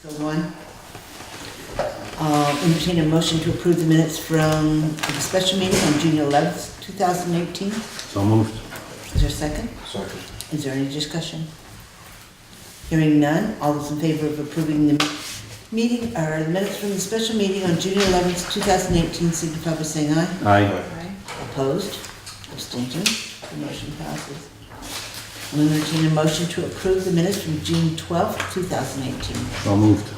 One. Entertain a motion to approve the minutes from the special meeting on June 11th, 2018. So moved. Is there a second? Second. Is there any discussion? Hearing none, all those in favor of approving the meeting, or the minutes from the special meeting on June 11th, 2018, signify by saying aye. Aye. Opposed? Abstentions? The motion passes. I'll entertain a motion to approve the minutes from June 12th, 2018. So moved.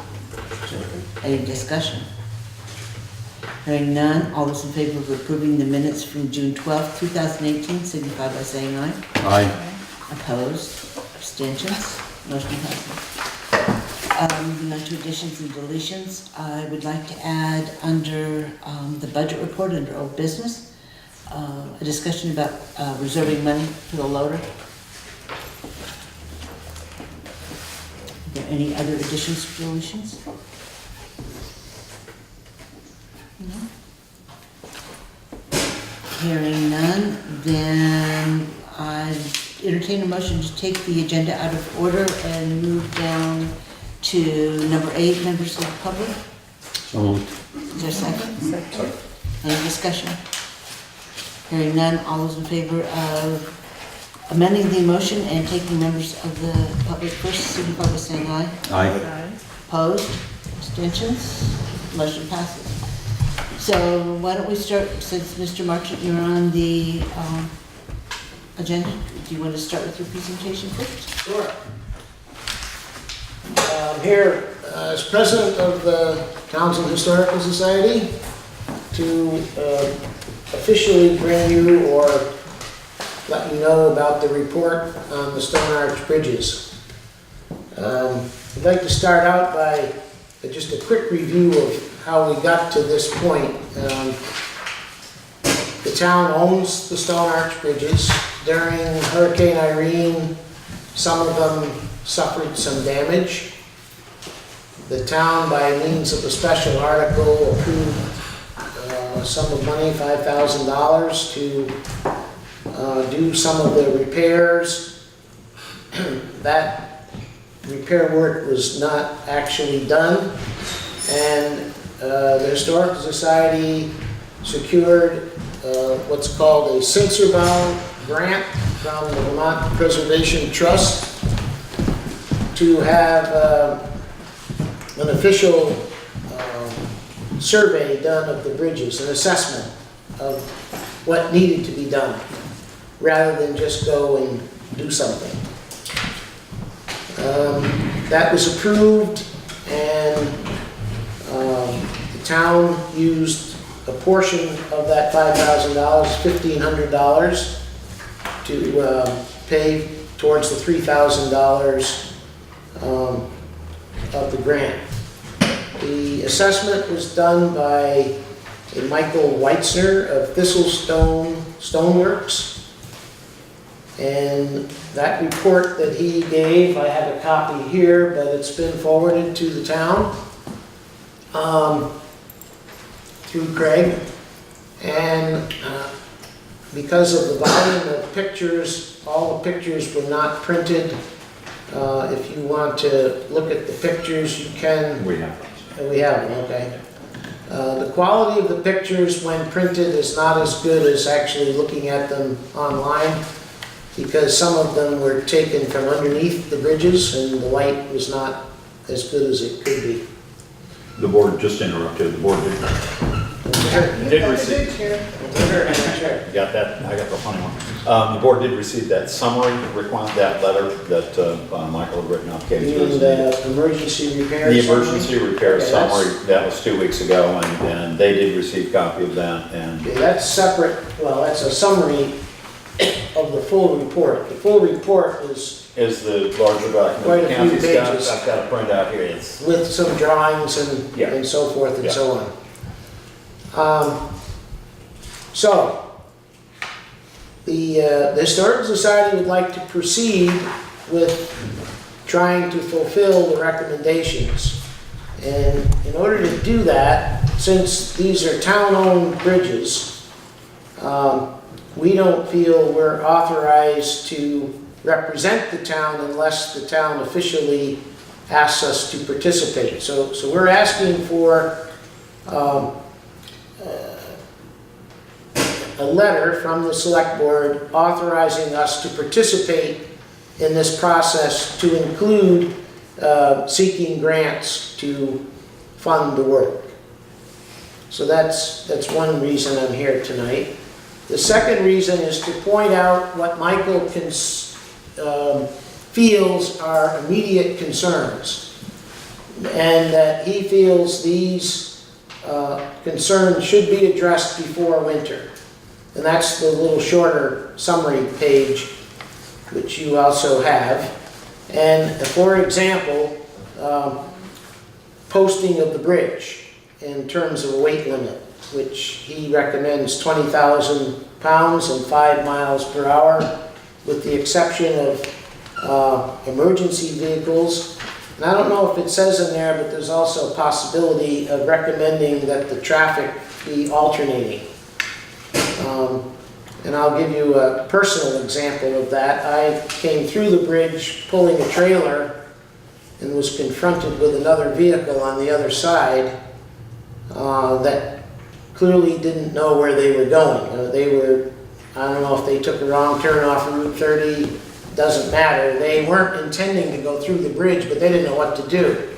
Any discussion? Hearing none, all those in favor of approving the minutes from June 12th, 2018, signify by saying aye. Aye. Opposed? Abstentions? Motion passes. Moving on to additions and deletions, I would like to add under the budget report, under old business, a discussion about reserving money for the loader. Are there any other additions or deletions? No? Hearing none, then I entertain a motion to take the agenda out of order and move down to number 8, members of the public. So moved. Is there a second? Second. Any discussion? Hearing none, all those in favor of amending the motion and taking members of the public first, signify by saying aye. Aye. Opposed? Abstentions? Motion passes. So why don't we start, since Mr. Marchant, you're on the agenda, do you want to start with your presentation first? Sure. I'm here as president of the Townshend Historical Society to officially bring you or let you know about the report on the Stone Arch Bridges. I'd like to start out by just a quick review of how we got to this point. The town owns the Stone Arch Bridges. During Hurricane Irene, some of them suffered some damage. The town, by means of a special article, approved a sum of money, $5,000, to do some of the repairs. That repair work was not actually done, and the Historical Society secured what's called a censor-bound grant from the Vermont Preservation Trust to have an official survey done of the bridges, an assessment of what needed to be done, rather than just go and do something. That was approved, and the town used a portion of that $5,000, $1,500, to pay towards the $3,000 of the grant. The assessment was done by a Michael Weitzner of Thistlestone Stoneworks, and that report that he gave, I have a copy here, but it's been forwarded to the town through Craig, and because of the volume of pictures, all the pictures were not printed. If you want to look at the pictures, you can. We have. We have them, okay. The quality of the pictures when printed is not as good as actually looking at them online, because some of them were taken from underneath the bridges and the light was not as good as it could be. The board just interrupted. The board did receive. Got that? I got the funny one. The board did receive that summary requirement, that letter that Michael had written up. You mean the emergency repair? The emergency repair Okay, summary, that was 2 weeks ago, and they did receive a copy of that. And Okay, that's separate. Well, that's a summary of the full report. The full report is the larger document. Quite a few Kathy's got- pages. I've got it printed out here. It's with some drawings and, Yeah. and so forth and Yeah. so on. So, the Historical Society would like to proceed with trying to fulfill the recommendations. And in order to do that, since these are town-owned bridges, we don't feel we're authorized to represent the town unless the town officially asks us to participate. So we're asking for a letter from the select board authorizing us to participate in this process, to include seeking grants to fund the work. So that's one reason I'm here tonight. The second reason is to point out what Michael feels are immediate concerns, and that he feels these concerns should be addressed before winter. And that's the little shorter summary page, which you also have. And for example, posting of the bridge in terms of a weight limit, which he recommends 20,000 pounds and 5 miles per hour, with the exception of emergency vehicles. And I don't know if it says in there, but there's also a possibility of recommending that the traffic be alternating. And I'll give you a personal example of that. I came through the bridge pulling a trailer and was confronted with another vehicle on the other side that clearly didn't know where they were going. They were, I don't know if they took a wrong turn off Route 30, doesn't matter. They weren't intending to go through the bridge, but they didn't know what to do.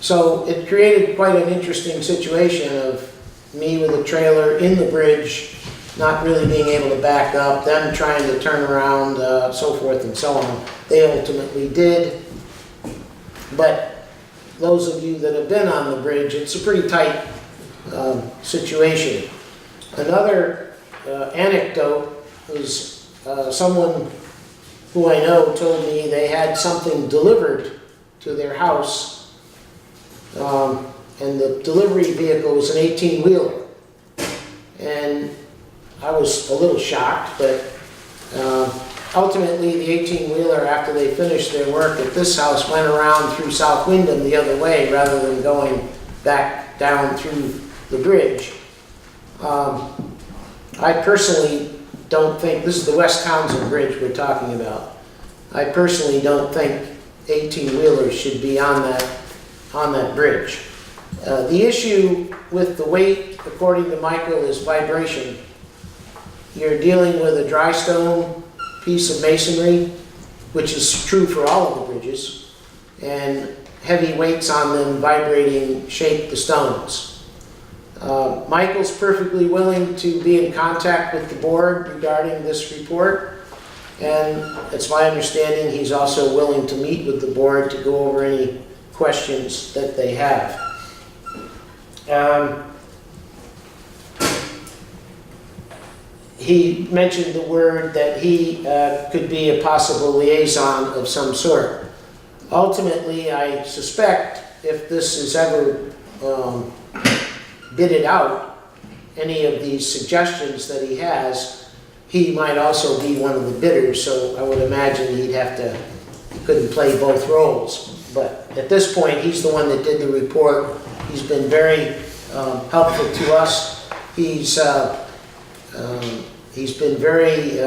So it created quite an interesting situation of me with a trailer in the bridge, not really being able to back up, them trying to turn around, so forth and so on. They ultimately did. But those of you that have been on the bridge, it's a pretty tight situation. Another anecdote was someone who I know told me they had something delivered to their house, and the delivery vehicle was an 18-wheeler. And I was a little shocked, but ultimately the 18-wheeler, after they finished their work at this house, went around through South Wyndham the other way rather than going back down through the bridge. I personally don't think, this is the West Townsend Bridge we're talking about, I personally don't think 18-wheelers should be on that bridge. The issue with the weight, according to Michael, is vibration. You're dealing with a dry stone piece of masonry, which is true for all of the bridges, and heavy weights on them vibrating shake the stones. Michael's perfectly willing to be in contact with the board regarding this report, and it's my understanding he's also willing to meet with the board to go over any questions that they have. He mentioned the word that he could be a possible liaison of some sort. Ultimately, I suspect if this is ever bidded out, any of these suggestions that he has, he might also be one of the bidders, so I would imagine he couldn't play both roles. But at this point, he's the one that did the report. He's been very helpful to us. He's been very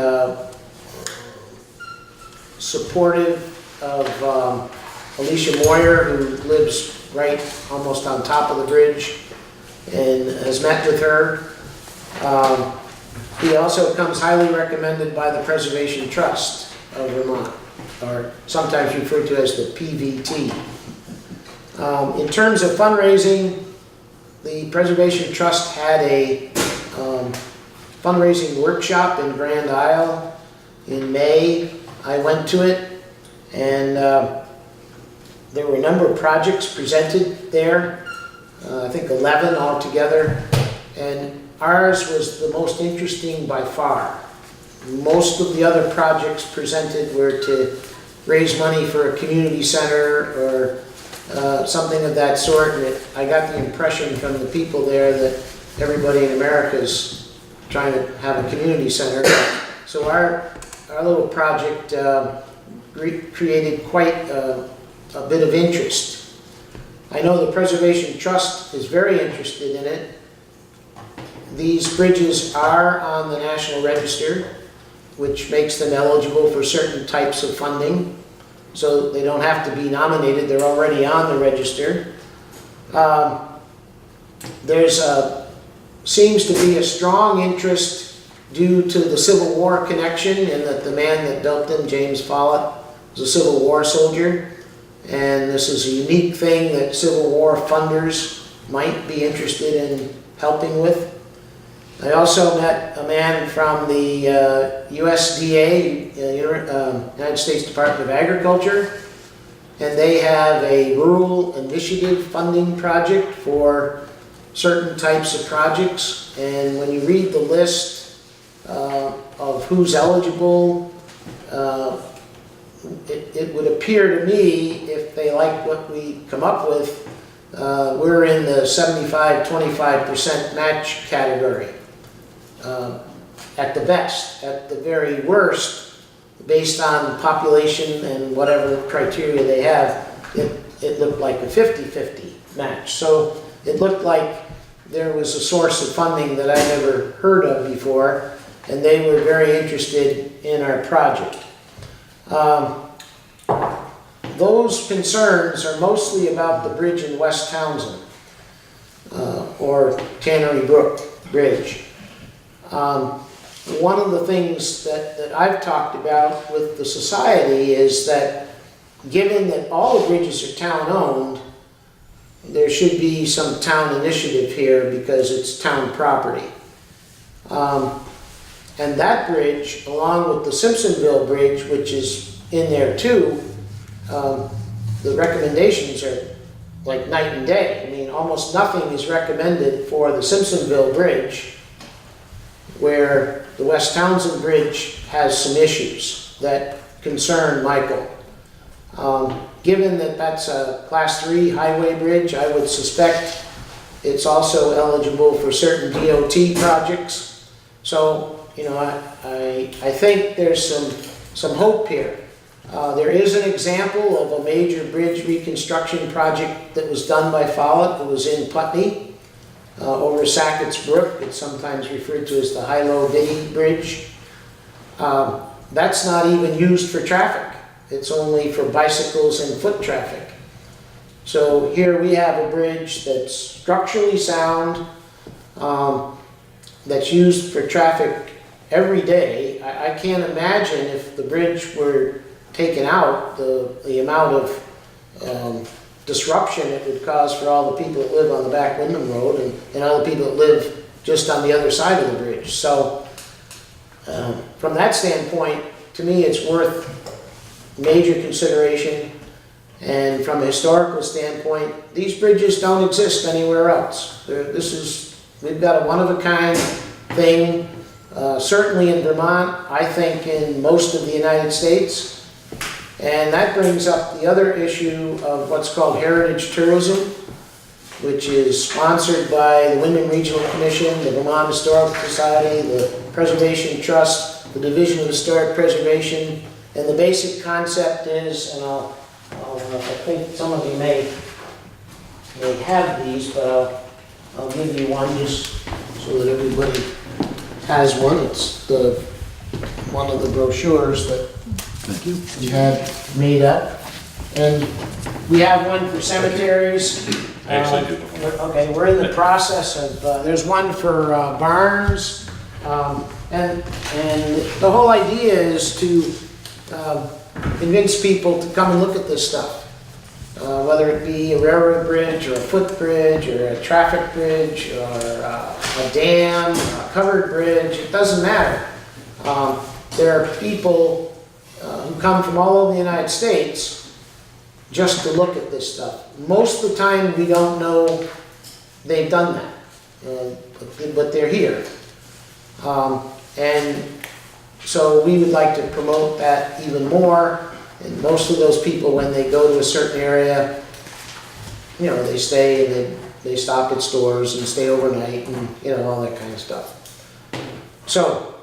supportive of Alicia Moyer, who lives right almost on top of the bridge, and has met with her. He also comes highly recommended by the Preservation Trust of Vermont, or sometimes referred to as the PVT. In terms of fundraising, the Preservation Trust had a fundraising workshop in Grand Isle in May. I went to it, and there were a number of projects presented there, I think 11 altogether, and ours was the most interesting by far. Most of the other projects presented were to raise money for a community center or something of that sort, and I got the impression from the people there that everybody in America is trying to have a community center. So our little project created quite a bit of interest. I know the Preservation Trust is very interested in it. These bridges are on the National Register, which makes them eligible for certain types of funding. so they don't have to be nominated, they're already on the register. There's seems to be a strong interest due to the Civil War connection, in that the man that built them, James Follett, was a Civil War soldier. And this is a unique thing that Civil War funders might be interested in helping with. I also met a man from the USDA, United States Department of Agriculture, and they have a rural initiative funding project for certain types of projects. And when you read the list of who's eligible, it would appear to me, if they like what we come up with, we're in the 75-25% match category. At the best. At the very worst, based on population and whatever criteria they have, it looked like a 50-50 match. So it looked like there was a source of funding that I never heard of before, and they were very interested in our project. Those concerns are mostly about the bridge in West Townsend, or Tannery Brook Bridge. One of the things that I've talked about with the society is that, given that all the bridges are town-owned, there should be some town initiative here because it's town property. And that bridge, along with the Simpsonville Bridge, which is in there too, the recommendations are like night and day. I mean, almost nothing is recommended for the Simpsonville Bridge, where the West Townsend Bridge has some issues that concern Michael. Given that that's a Class 3 highway bridge, I would suspect it's also eligible for certain DOT projects. So, you know, I think there's some hope here. There is an example of a major bridge reconstruction project that was done by Follett. It was in Putney, over Sackett's Brook. It's sometimes referred to as the High-Low Biddy Bridge. That's not even used for traffic. It's only for bicycles and foot traffic. So here we have a bridge that's structurally sound, that's used for traffic every day. I can't imagine if the bridge were taken out, the amount of disruption it would cause for all the people that live on the back Windham Road and all the people that live just on the other side of the bridge. So from that standpoint, to me, it's worth major consideration. And from a historical standpoint, these bridges don't exist anywhere else. We've got a one-of-a-kind thing, certainly in Vermont, I think in most of the United States. And that brings up the other issue of what's called heritage tourism, which is sponsored by the Windham Regional Commission, the Vermont Historical Society, the Preservation Trust, the Division of Historic Preservation. And the basic concept is, and I think some of you may have these, but I'll give you one just so that everybody has one. It's one of the brochures that we had made up. And we have one for cemeteries. Actually, do. Okay, we're in the process of, there's one for barns. And the whole idea is to convince people to come and look at this stuff. Whether it be a railroad bridge or a footbridge or a traffic bridge or a dam or a covered bridge, it doesn't matter. There are people who come from all over the United States just to look at this stuff. Most of the time we don't know they've done that, but they're here. And so we would like to promote that even more. And most of those people, when they go to a certain area, you know, they stay and they stop at stores and stay overnight and, you know, all that kind of stuff. So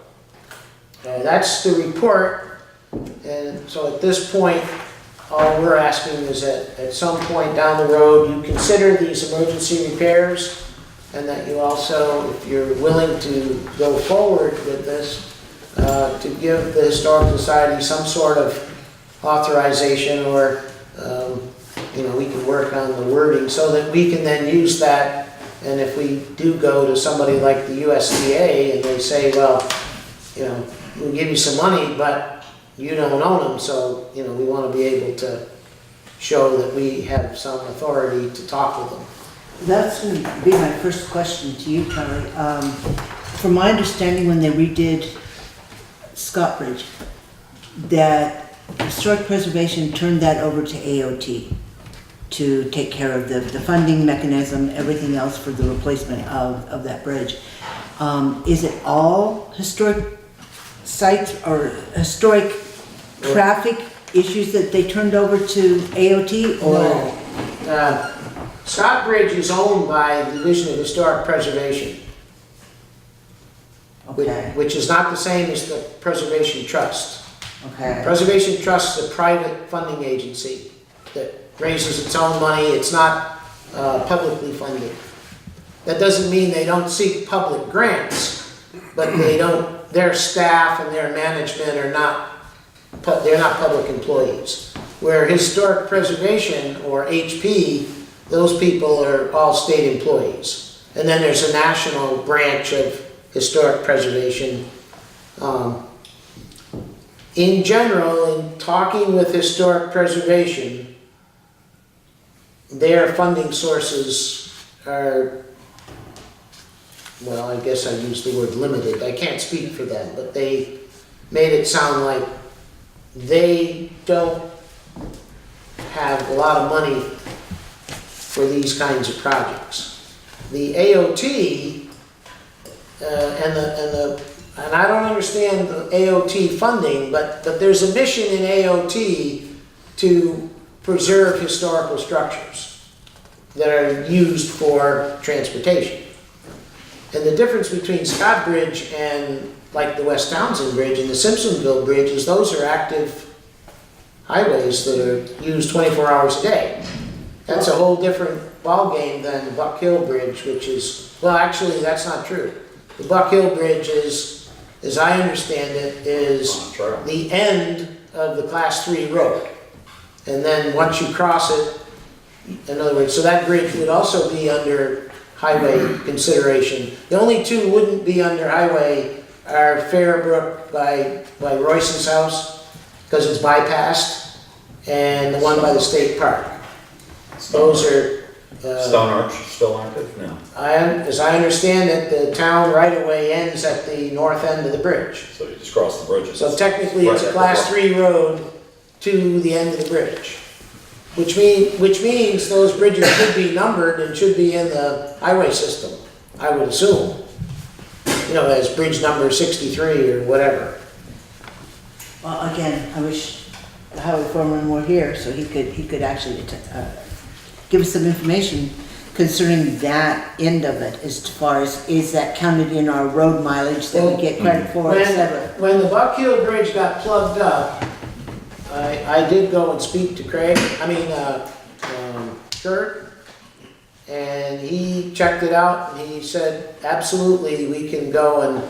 that's the report. And so at this point, all we're asking is that at some point down the road, you consider these emergency repairs, and that you also, if you're willing to go forward with this, to give the Historical Society some sort of authorization, or, we can work on the wording so that we can then use that. And if we do go to somebody like the USDA and they say, well, we'll give you some money, but you don't own them, so, we want to be able to show that we have some authority to talk with them. That's going to be my first question to you, Charlie. From my understanding, when they redid Scott Bridge, that historic preservation turned that over to AOT to take care of the funding mechanism, everything else for the replacement of that bridge. Is it all historic sites or historic traffic issues that they turned over to AOT, or? No. Scott Bridge is owned by the Division of Historic Preservation, Okay, which is not the same as the Preservation Trust. okay. Preservation Trust is a private funding agency that raises its own money. It's not publicly funded. That doesn't mean they don't seek public grants, but their staff and their management are not public employees. Where Historic Preservation, or HP, those people are all state employees. And then there's a national branch of Historic Preservation. In general, in talking with Historic Preservation, their funding sources are, well, I guess I used the word limited. I can't speak for them, but they made it sound like they don't have a lot of money for these kinds of projects. The AOT and I don't understand the AOT funding, but there's a mission in AOT to preserve historical structures that are used for transportation. And the difference between Scott Bridge and like the West Townsend Bridge and the Simpsonville Bridge is those are active highways that are used 24 hours a day. That's a whole different ballgame than Buck Hill Bridge, which is, well, actually, that's not true. The Buck Hill Bridge is, as I understand it, is the end of the Class 3 road. And then once you cross it, in other words, so that bridge would also be under highway consideration. The only two wouldn't be under highway are Fairbrook by Royce's house, because it's bypassed, and the one by the state park. Those are... Stone Arch still active? No. As I understand it, the town right-of-way ends at the north end of the bridge. So you just cross the bridges. So technically, it's a Class 3 road to the end of the bridge. Which means those bridges should be numbered and should be in the highway system, I would assume. As bridge number 63 or whatever. Well, again, I wish the highway foreman were here so he could actually give us some information concerning that end of it, as far as, is that counted in our road mileage that we get credit for, et cetera? When the Buck Hill Bridge got plugged up, I did go and speak to Kurt, and he checked it out, and he said, absolutely, we can go and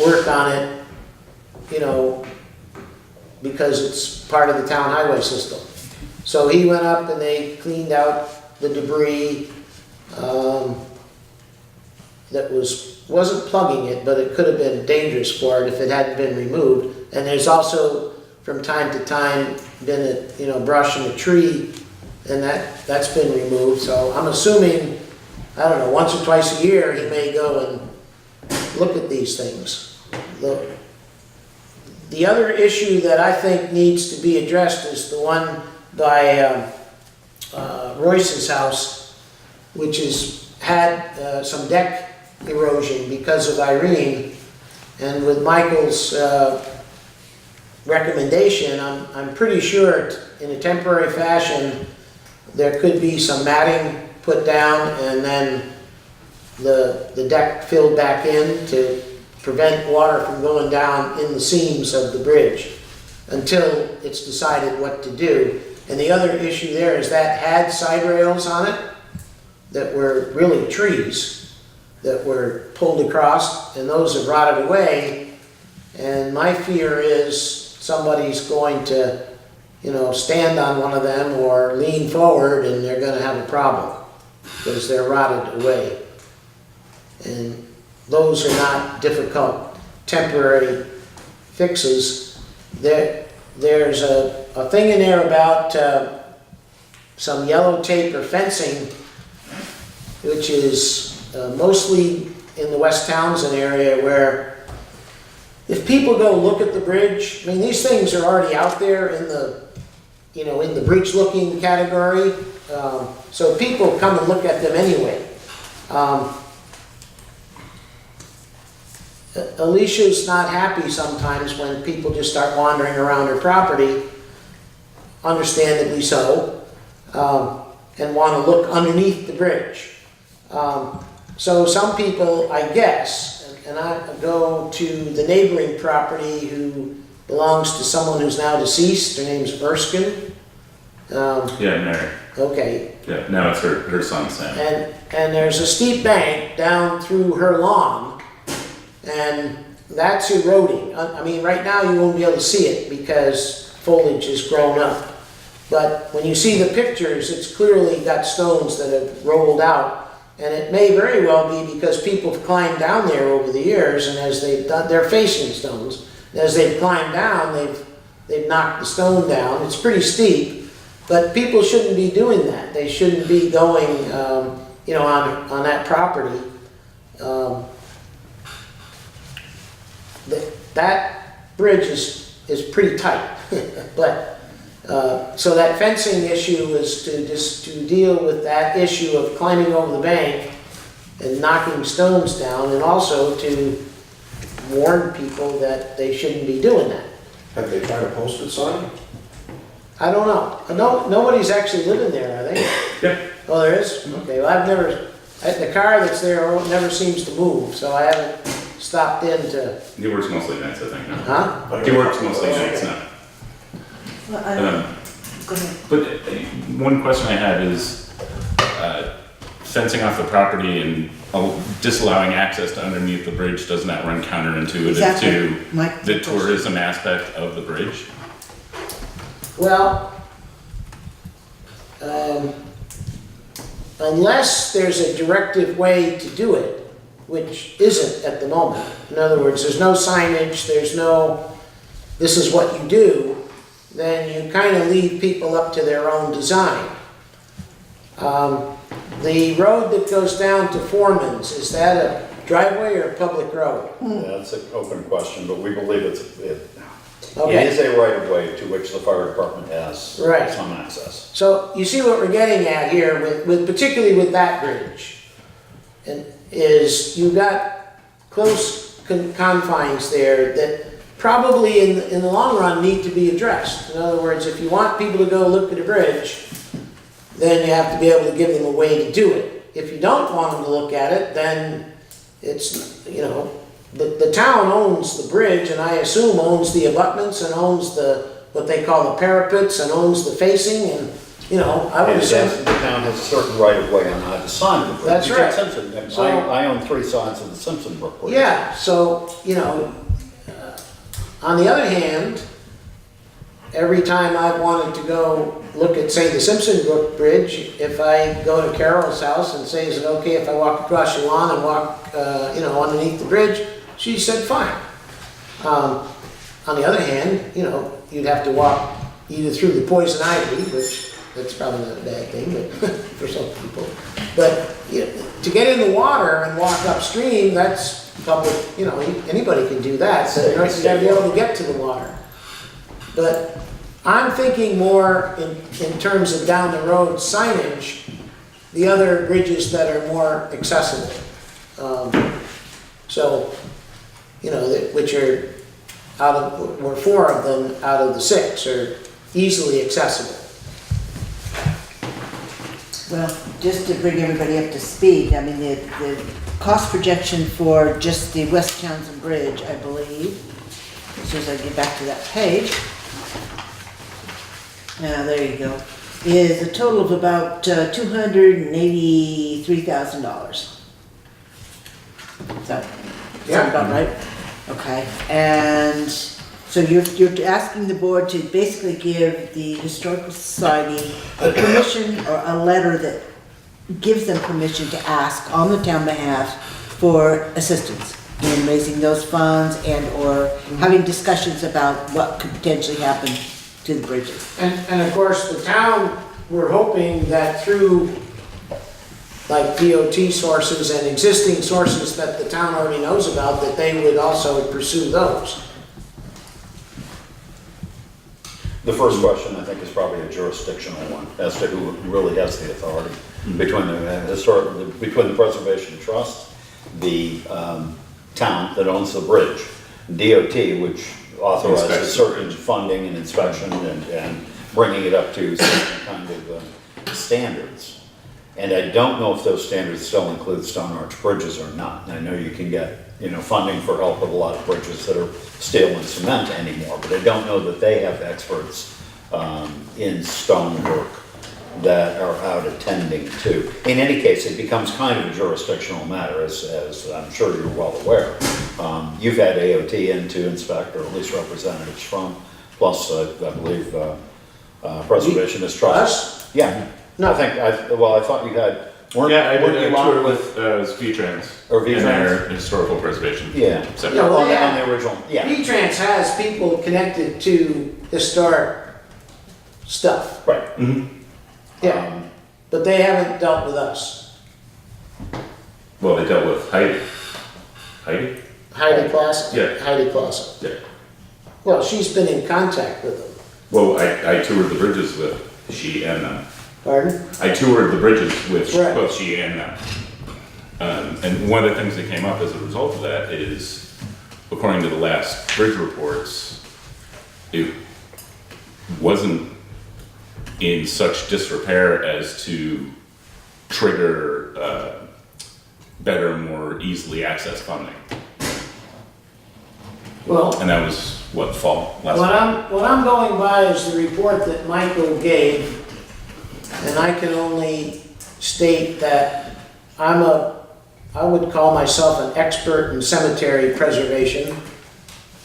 work on it, because it's part of the town highway system. So he went up and they cleaned out the debris that wasn't plugging it, but it could have been dangerous for it if it hadn't been removed. And there's also, from time to time, been a brush in a tree, and that's been removed. So I'm assuming, I don't know, once or twice a year he may go and look at these things. The other issue that I think needs to be addressed is the one by Royce's house, which has had some deck erosion because of Irene. And with Michael's recommendation, I'm pretty sure in a temporary fashion there could be some matting put down and then the deck filled back in to prevent water from going down in the seams of the bridge until it's decided what to do. And the other issue there is that had side rails on it that were really trees that were pulled across, and those have rotted away. And my fear is somebody's going to stand on one of them or lean forward and they're gonna have a problem because they're rotted away. And those are not difficult temporary fixes. There's a thing in there about some yellow tape or fencing, which is mostly in the West Townsend area, where if people go look at the bridge, I mean, these things are already out there in the, in the breach looking category. So people come and look at them anyway. Alicia's not happy sometimes when people just start wandering around her property, understandably so, and want to look underneath the bridge. So some people, I guess, and I go to the neighboring property who belongs to someone who's now deceased. Her name's Erskine. Yeah, Mary. Okay. Yeah, no, it's her son's name. And there's a steep bank down through her lawn, and that's eroding. I mean, right now you won't be able to see it because foliage has grown up. But when you see the pictures, it's clearly got stones that have rolled out. And it may very well be because people have climbed down there over the years, and as they've done, they're facing stones. And as they've climbed down, they've knocked the stone down. It's pretty steep, but people shouldn't be doing that. They shouldn't be going, on that property. That bridge is pretty tight, but so that fencing issue is to deal with that issue of climbing over the bank and knocking stones down, and also to warn people that they shouldn't be doing that. Have they tried a posted sign? I don't know. Nobody's actually living there, are they? Yeah. Oh, there is? Okay, well, the car that's there never seems to move, so I haven't stopped in to, He works mostly nights, I think, now. huh? He works mostly nights now. Well, go ahead. But one question I had is, fencing off the property and disallowing access to underneath the bridge, doesn't that run counterintuitive Exactly. to My the question. tourism aspect of the bridge? Well, unless there's a directive way to do it, which isn't at the moment. In other words, there's no signage, there's no, this is what you do, then you kind of leave people up to their own design. The road that goes down to Foreman's, is that a driveway or a public road? Yeah, that's an open question, but we believe it Okay. is a right of way to which the fire department has Right. some access. So you see what we're getting at here, with particularly with that bridge, and is you've got close confines there that probably in the long run need to be addressed. In other words, if you want people to go look at a bridge, then you have to be able to give them a way to do it. If you don't want them to look at it, then it's, the town owns the bridge, and I assume owns the abutments and owns what they call the parapets and owns the facing, and, I would And assume. the town has a certain right of way on either side of the bridge. That's You take right. Simpson, and So- I own 3 sides of the Simpson Brook Bridge. Yeah, so, on the other hand, every time I've wanted to go look at, say, the Simpson Brook Bridge, if I go to Carol's house and say, is it okay if I walk across your lawn and walk, underneath the bridge? She said, fine. On the other hand, you'd have to walk either through the poison ivy, which that's probably not a bad thing, but for some people. But to get in the water and walk upstream, that's public, anybody can do that. So you gotta be able to get to the water. But I'm thinking more in terms of down the road signage, the other bridges that are more accessible. Which are or 4 of them out of the 6 are easily accessible. Well, just to bring everybody up to speed, I mean, the cost projection for just the West Townsend Bridge, I believe, as soon as I get back to that page. Now, there you go, is a total of about $283,000. Sound Yeah. about right? Okay, and So you're asking the board to basically give the Historical Society a permission or a letter that gives them permission to ask on the town behalf for assistance in raising those funds and/or having discussions about what could potentially happen to the bridges. And of course, the town, we're hoping that through like DOT sources and existing sources that the town already knows about, that they would also pursue those. The first question, I think, is probably a jurisdictional one, as to who really has the authority between the Preservation Trust, the town that owns the bridge, DOT, which authorizes Inspection. certain funding and inspection and bringing it up to certain kind of standards. And I don't know if those standards still include stone arch bridges or not. And I know you can get, funding for help with a lot of bridges that are steel and cement anymore, but I don't know that they have experts in stone work that are out attending to. In any case, it becomes kind of a jurisdictional matter, as I'm sure you're well aware. You've had AOT in to inspect, or at least representatives from, plus I believe Preservationist Trust. Us? Yeah. No. I thought you had, Yeah, I weren't did you a on tour with V-Trans Or and V-Trans. their historical preservation. Yeah. separate. Yeah, well, on the original, yeah. V-Trans has people connected to historic stuff, Right. yeah, but they haven't dealt with us. Well, they dealt with Heidi. Heidi? Heidi Clausen? Yeah. Heidi Clausen. Yeah. Well, she's been in contact with them. Well, I toured the bridges with she and them. Pardon? I toured the bridges with Right. both she and them. And one of the things that came up as a result of that is, according to the last bridge reports, it wasn't in such disrepair as to trigger better, more easily accessed funding. Well, And that was, what, fall? Last fall? what I'm going by is the report that Michael gave, and I can only state that I would call myself an expert in cemetery preservation.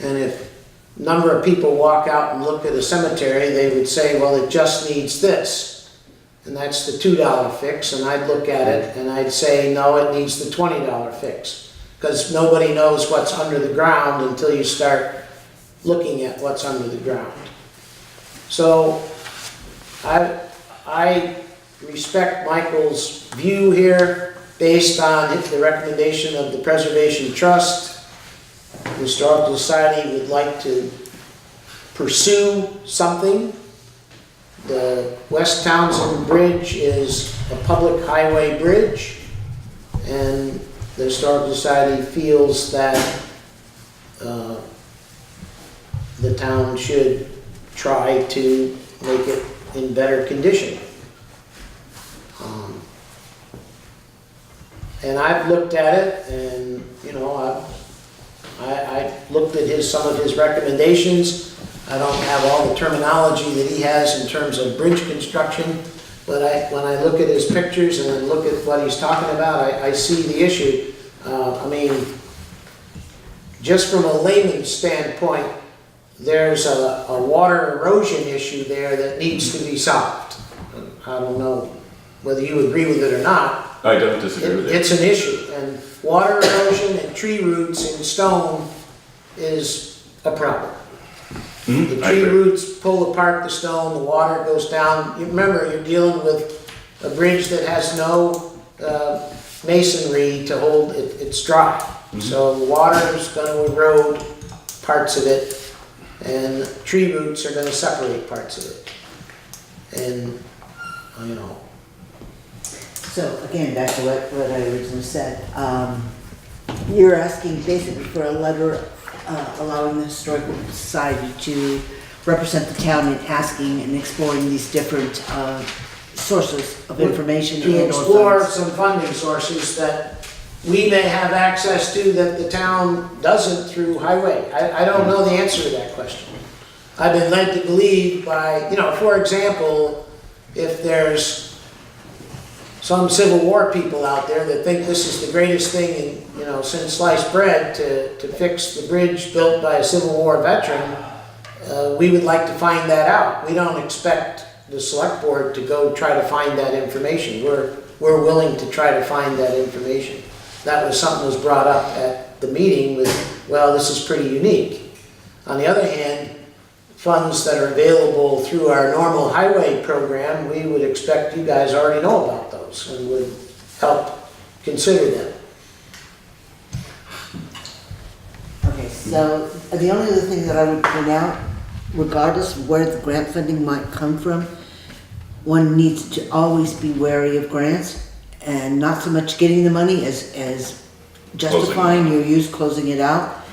And if a number of people walk out and look at a cemetery, they would say, well, it just needs this. And that's the $2 fix, and I'd look at it and I'd say, no, it needs the $20 fix. Because nobody knows what's under the ground until you start looking at what's under the ground. So I respect Michael's view here based on the recommendation of the Preservation Trust. The Historical Society would like to pursue something. The West Townshend Bridge is a public highway bridge, and the Historical Society feels that the town should try to make it in better condition. And I've looked at it, and I looked at some of his recommendations. I don't have all the terminology that he has in terms of bridge construction, but when I look at his pictures and then look at what he's talking about, I see the issue. Just from a layman's standpoint, there's a water erosion issue there that needs to be solved. I don't know whether you agree with it or not. I don't disagree with it. It's an issue, and water erosion and tree roots in stone is a problem. The I tree agree. roots pull apart the stone, the water goes down. You remember, you're dealing with a bridge that has no masonry to hold it, it's dry. So the water is gonna erode parts of it, and tree roots are gonna separate parts of it. And, So again, back to what I originally said, you're asking basically for a letter allowing the Historical Society to represent the town in asking and exploring these different sources of information to and explore or funds. some funding sources that we may have access to that the town doesn't through highway. I don't know the answer to that question. I've been led to believe by, for example, if there's some Civil War people out there that think this is the greatest thing since sliced bread to fix the bridge built by a Civil War veteran, we would like to find that out. We don't expect the select board to go try to find that information. We're willing to try to find that information. That was something that was brought up at the meeting with, well, this is pretty unique. On the other hand, funds that are available through our normal highway program, we would expect you guys already know about those and would help consider them. Okay, so the only other thing that I would point out, regardless of where the grant funding might come from, one needs to always be wary of grants and not so much getting the money as justifying your use, closing it out.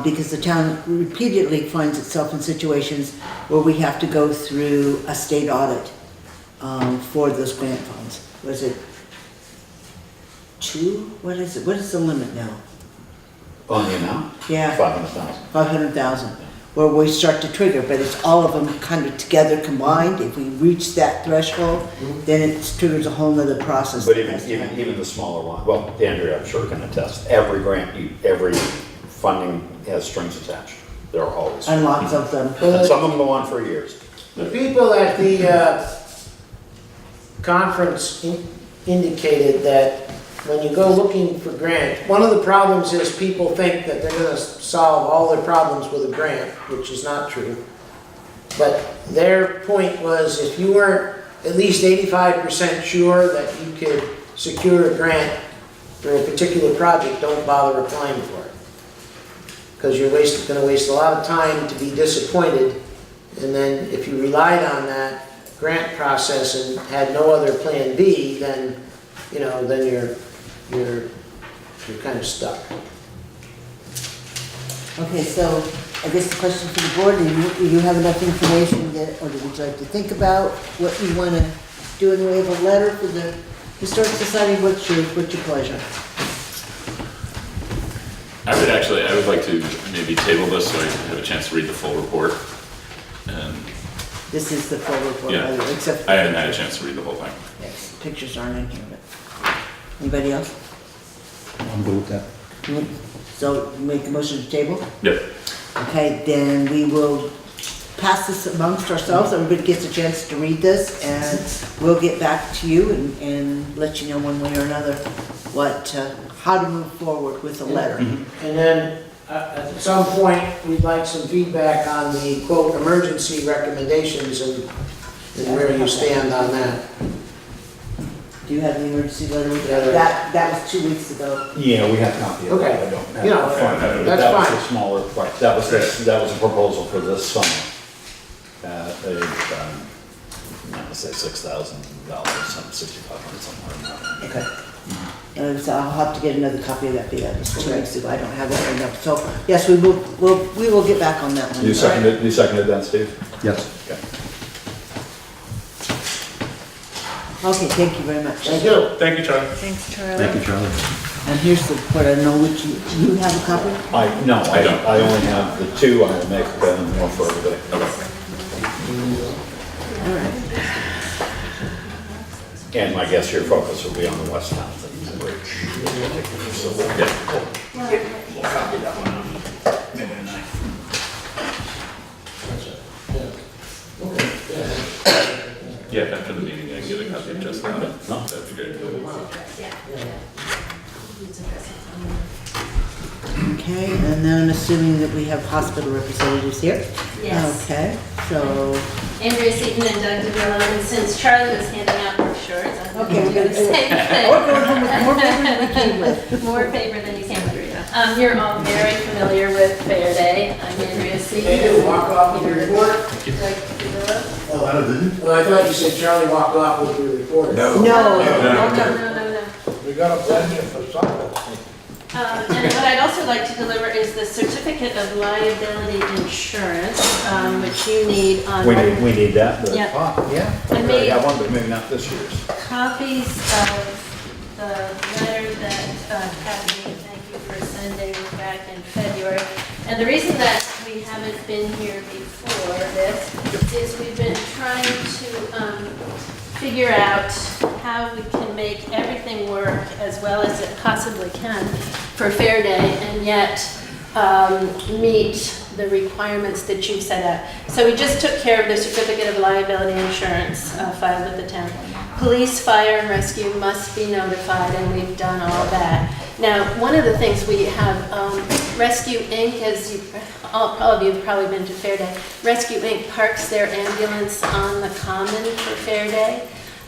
Because the town repeatedly finds itself in situations where we have to go through a state audit for those grant funds. Was it 2? What is it? What is the limit now? On the amount? Yeah. 500,000. 500,000, where we start to trigger, but it's all of them kind of together combined. If we reach that threshold, then it triggers a whole nother process. But even the smaller one, well, Andrea, I'm sure can attest, every grant, every funding has strings attached. There are always. And lots of them. And some of them go on for years. The people at the conference indicated that when you go looking for grant, one of the problems is people think that they're gonna solve all their problems with a grant, which is not true. But their point was, if you weren't at least 85% sure that you could secure a grant for a particular project, don't bother applying for it. Because you're gonna waste a lot of time to be disappointed, and then if you relied on that grant process and had no other plan B, then, you know, then you're kind of stuck. Okay, so I guess the question for the board, do you have enough information that, or would you like to think about what you want to do in the way of a letter for the Historic Society? What's your pleasure? I would like to maybe table this so I have a chance to read the full report. And This is the full report, Yeah. by the way, except. I haven't had a chance to read the whole thing. Yes, pictures aren't in here, but. Anybody else? I'm good with that. So you make the motion to table? Yep. Okay, then we will pass this amongst ourselves. Everybody gets a chance to read this, and we'll get back to you and let you know one way or another how to move forward with a letter. And then, at some point, we'd like some feedback on the quote, emergency recommendations and where you stand on that. Do you have the emergency letter? Yeah. That was 2 weeks ago. Yeah, we have a copy of that. Okay. I don't have You know, it in front of me, but that's that was fine. a smaller, right, that was a proposal for this summer. I'm gonna say $6,000, something, $6,500, somewhere in there. Okay. So I'll have to get another copy of that, but that was 2 weeks ago. I don't have that right now. So, yes, we will get back on that one. You seconded that, Steve? Yes. Okay. Okay, thank you very much. Thank you. Thank you, Charlie. Thank you, Charlie. And here's the report. I don't know which you have a copy? I don't. I only have the two. I will make more for everybody. All right. And my guess your focus will be on the West Townsend Bridge. So we'll copy that one out. Yeah, after the meeting, I can get a copy of just that. No, that'd be great. Okay, and then I'm assuming that we have hospital representatives here? Yes. Okay, so, Andrea, Seaton, and Doug Divello, and since Charlie was handing out brochures, I'm going okay, to we're do gonna, the same we're going home with more paper than we came with. thing. More paper than you can with. You're all very familiar with Fair Day. I'm Andrea Seaton. Hey, did you walk off with your report? Doug Divello. Well, I thought you said Charlie walked off with your report. No. No. We got a blend for supper. And what I'd also like to deliver is the certificate of liability insurance, which you need on. We need that, but, Yeah. yeah. I I made- got one, but maybe not this year's. Copies of the letter that Kathy, thank you for sending back in February. And the reason that we haven't been here before this is we've been trying to figure out how we can make everything work as well as it possibly can for Fair Day and yet meet the requirements that you set out. So we just took care of the certificate of liability insurance filed with the town. Police, fire, and rescue must be notified, and we've done all that. Now, one of the things we have, Rescue Inc., as you, all of you have probably been to Fair Day, Rescue Inc. parks their ambulance on the common for Fair Day,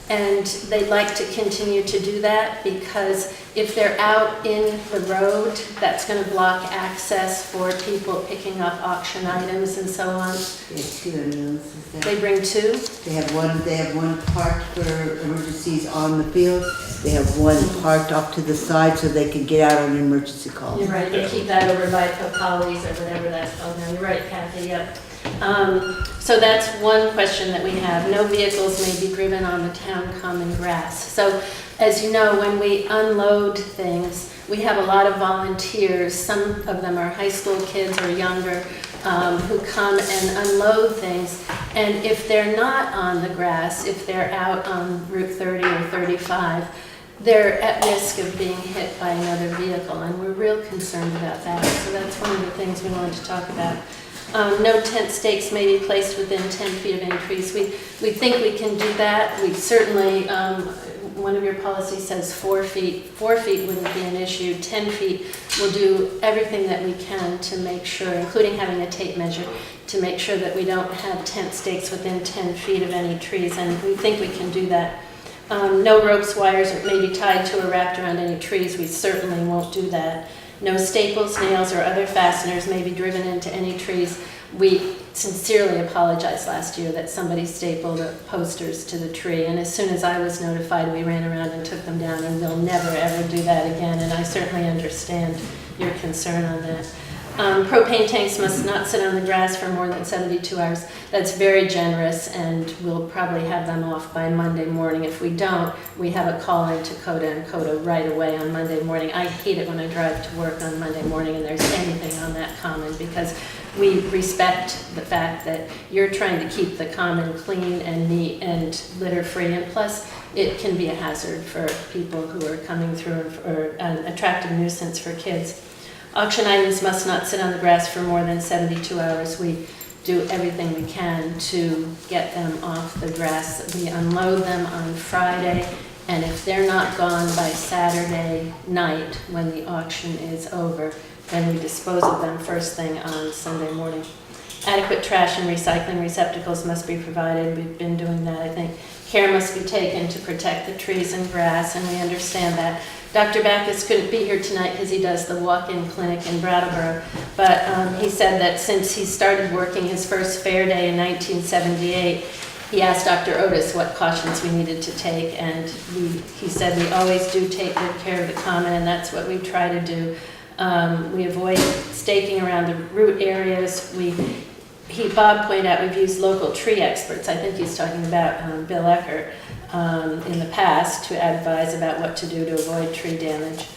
and they'd like to continue to do that because if they're out in the road, that's going to block access for people picking up auction items and so on. They have 2 ambulances there. They bring 2? They have one parked for emergencies on the field. They have one parked off to the side so they can get out on emergency calls. You're right, they keep that over by Popali's or whatever that's called now. You're right, Kathy, yep. So that's one question that we have. No vehicles may be driven on the town common grass. So as you know, when we unload things, we have a lot of volunteers. Some of them are high school kids or younger who come and unload things. And if they're not on the grass, if they're out on Route 30 or 35, they're at risk of being hit by another vehicle, and we're real concerned about that. So that's one of the things we wanted to talk about. No tent stakes may be placed within 10 feet of any trees. We think we can do that. We certainly, one of your policies says 4 feet. 4 feet wouldn't be an issue. 10 feet, we'll do everything that we can to make sure, including having a tape measure, to make sure that we don't have tent stakes within 10 feet of any trees, and we think we can do that. No ropes, wires may be tied to or wrapped around any trees. We certainly won't do that. No staples, nails, or other fasteners may be driven into any trees. We sincerely apologized last year that somebody stapled posters to the tree, and as soon as I was notified, we ran around and took them down, and we'll never ever do that again, and I certainly understand your concern on that. Propane tanks must not sit on the grass for more than 72 hours. That's very generous, and we'll probably have them off by Monday morning. If we don't, we have a call into CODA and CODA right away on Monday morning. I hate it when I drive to work on Monday morning and there's anything on that common, because we respect the fact that you're trying to keep the common clean and neat and litter-free, and plus it can be a hazard for people who are coming through, or an attractive nuisance for kids. Auction items must not sit on the grass for more than 72 hours. We do everything we can to get them off the grass. We unload them on Friday, and if they're not gone by Saturday night when the auction is over, then we dispose of them first thing on Sunday morning. Adequate trash and recycling receptacles must be provided. We've been doing that, I think. Care must be taken to protect the trees and grass, and we understand that. Dr. Backus couldn't be here tonight because he does the walk-in clinic in Brattleboro, but he said that since he started working his first fair day in 1978, he asked Dr. Otis what cautions we needed to take, and he said we always do take good care of the common, and that's what we try to do. We avoid staking around the root areas. Bob pointed out we've used local tree experts. I think he's talking about Bill Eckert. In the past to advise about what to do to avoid tree damage.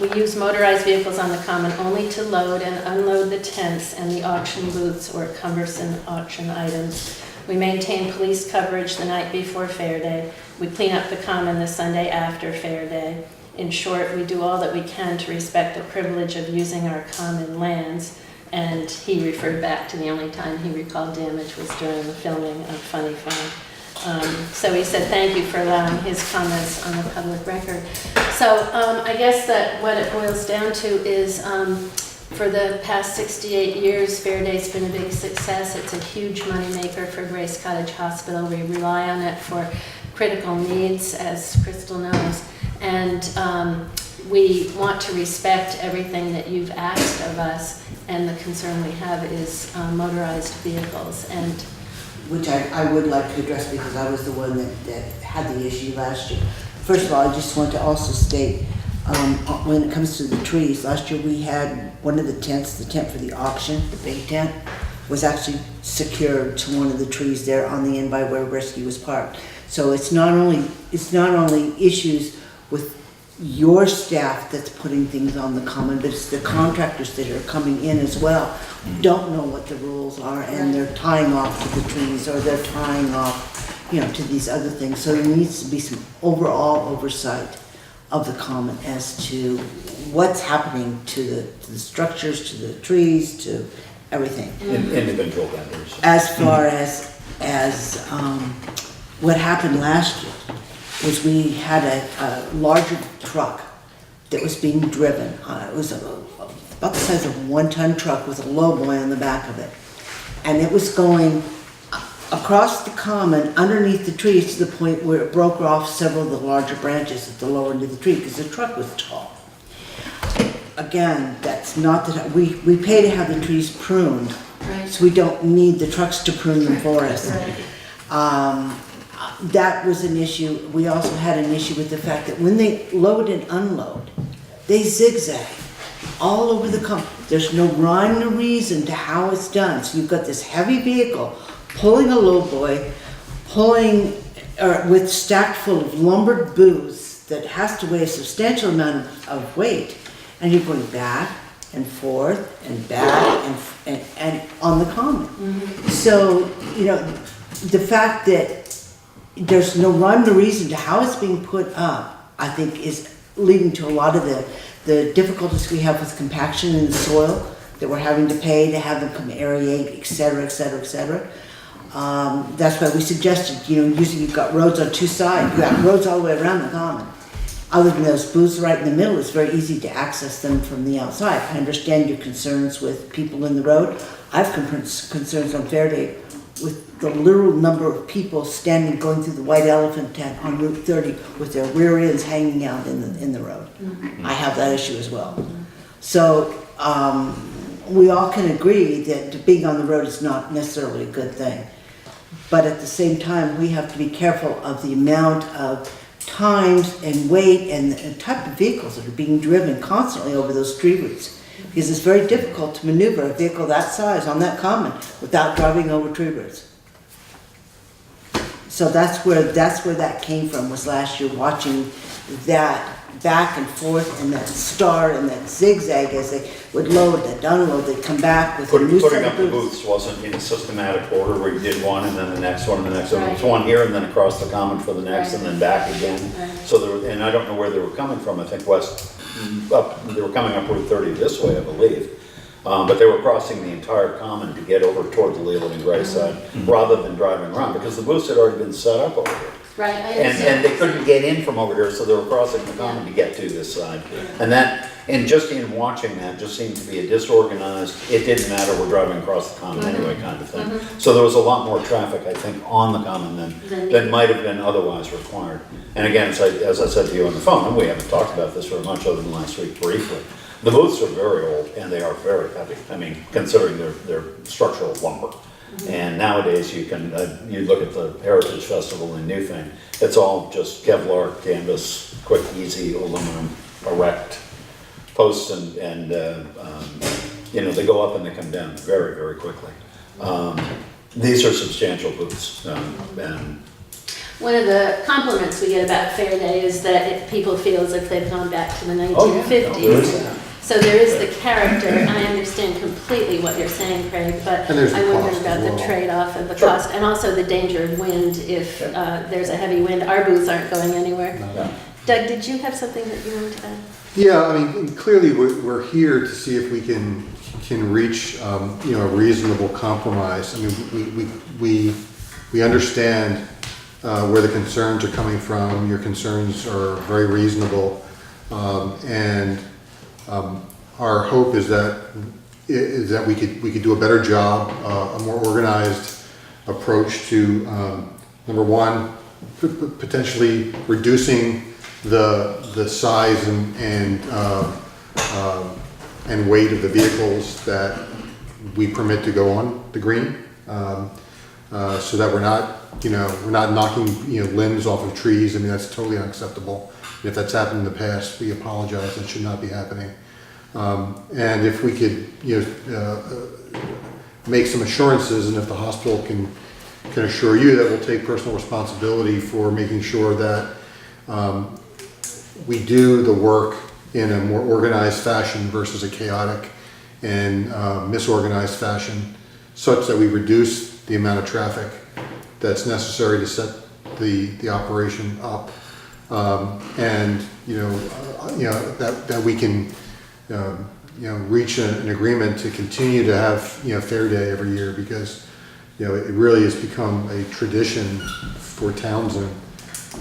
We use motorized vehicles on the common only to load and unload the tents and the auction booths or cumbersome auction items. We maintain police coverage the night before Fair Day. We clean up the common the Sunday after Fair Day. In short, we do all that we can to respect the privilege of using our common lands. And he referred back to the only time he recalled damage was during the filming of Funny Farm. So he said thank you for allowing his comments on the public record. So I guess that what it boils down to is for the past 68 years, Fair Day's been a big success. It's a huge moneymaker for Grace Cottage Hospital. We rely on it for critical needs, as Crystal knows. And we want to respect everything that you've asked of us, and the concern we have is motorized vehicles. And which I would like to address because I was the one that had the issue last year. First of all, I just want to also state, when it comes to the trees, last year we had one of the tents, the tent for the auction, the big tent, was actually secured to one of the trees there on the end by where Rescue was parked. So it's not only issues with your staff that's putting things on the common, but it's the contractors that are coming in as well, don't know what the rules are, and they're tying off to the trees, or they're tying off, to these other things. So there needs to be some overall oversight of the common as to what's happening to the structures, to the trees, to everything. Individual vendors. As far as, what happened last year was we had a larger truck that was being driven. It was about the size of a 1-ton truck with a lowboy on the back of it. And it was going across the common underneath the trees to the point where it broke off several of the larger branches at the lower end of the tree because the truck was tall. Again, that's not that, we pay to have the trees pruned, Right. so we don't need the trucks to prune them for us. Right. That was an issue. We also had an issue with the fact that when they load and unload, they zigzag all over the common. There's no rhyme or reason to how it's done. So you've got this heavy vehicle pulling a lowboy, with stacked full of lumbered booths that has to weigh a substantial amount of weight, and you're going back and forth and back and on the common. So, the fact that there's no rhyme or reason to how it's being put up, I think is leading to a lot of the difficulties we have with compaction in the soil, that we're having to pay to have them come aerate, et cetera, et cetera, et cetera. That's why we suggested, using, you've got roads on two sides, you've got roads all the way around the common. Other than those booths right in the middle, it's very easy to access them from the outside. I understand your concerns with people in the road. I have concerns on Fair Day with the literal number of people going through the White Elephant tent on Route 30 with their rear ends hanging out in the road. I have that issue as well. So we all can agree that being on the road is not necessarily a good thing. But at the same time, we have to be careful of the amount of times and weight and the type of vehicles that are being driven constantly over those tree roots. Because it's very difficult to maneuver a vehicle that size on that common without driving over tree roots. So that's where that came from, was last year, watching that back and forth and that star and that zigzag as they would load and unload, they'd come back with a new Putting set up of the booths. booths wasn't in a systematic order where you did one and then the next one and the next one. It was Right. one here and then across the common for the next and then back again. Right. So and I don't know where they were coming from. I think they were coming up Route 30 this way, I believe. But they were crossing the entire common to get over toward the Leland and Gray side rather than driving around because the booths had already been set up over here. Right, I And understand. they couldn't get in from over here, so they were crossing the common to get to this side. And just in watching that, just seemed to be a disorganized, it didn't matter, we're driving across the common anyway kind of thing. So there was a lot more traffic, I think, on the common than might have been otherwise required. And again, as I said to you on the phone, and we haven't talked about this very much other than last week briefly, the booths are very old and they are very heavy. I mean, considering their structural lumber. And nowadays you can, you look at the Heritage Festival in Newfane, it's all just Kevlar, canvas, quick, easy, aluminum, erect posts and they go up and they come down very, very quickly. These are substantial booths. And One of the compliments we get about Fair Day is that people feel as if they've gone back to the Oh, yeah. 1950s. No, there is that. So there is the character, and I understand completely what you're saying, Craig, but And there's the I wonder cost about as the well. trade-off of the Sure. cost, and also the danger of wind if there's a heavy wind. Our booths aren't going anywhere. Yeah. Doug, did you have something that you wanted to add? Yeah, I mean, clearly we're here to see if we can reach, a reasonable compromise. I mean, we understand where the concerns are coming from. Your concerns are very reasonable, and our hope is that we could do a better job, a more organized approach to number one, potentially reducing the size and weight of the vehicles that we permit to go on the green, so that we're not knocking limbs off of trees. I mean, that's totally unacceptable. And if that's happened in the past, we apologize. That should not be happening. And if we could make some assurances, and if the hospital can assure you that we'll take personal responsibility for making sure that we do the work in a more organized fashion versus a chaotic and misorganized fashion, such that we reduce the amount of traffic that's necessary to set the operation up, and that we can reach an agreement to continue to have, Fair Day every year, because, it really has become a tradition for Townsend,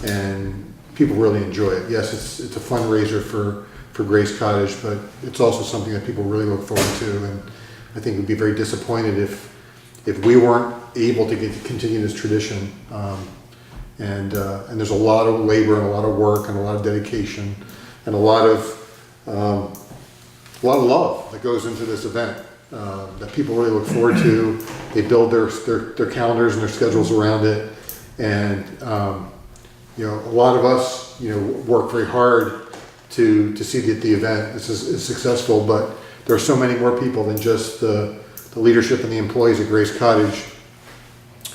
and people really enjoy it. Yes, it's a fundraiser for Grace Cottage, but it's also something that people really look forward to, and I think we'd be very disappointed if we weren't able to continue this tradition. And there's a lot of labor and a lot of work and a lot of dedication and a lot of love that goes into this event that people really look forward to. They build their calendars and their schedules around it, and a lot of us work very hard to see that the event is successful. But there are so many more people than just the leadership and the employees at Grace Cottage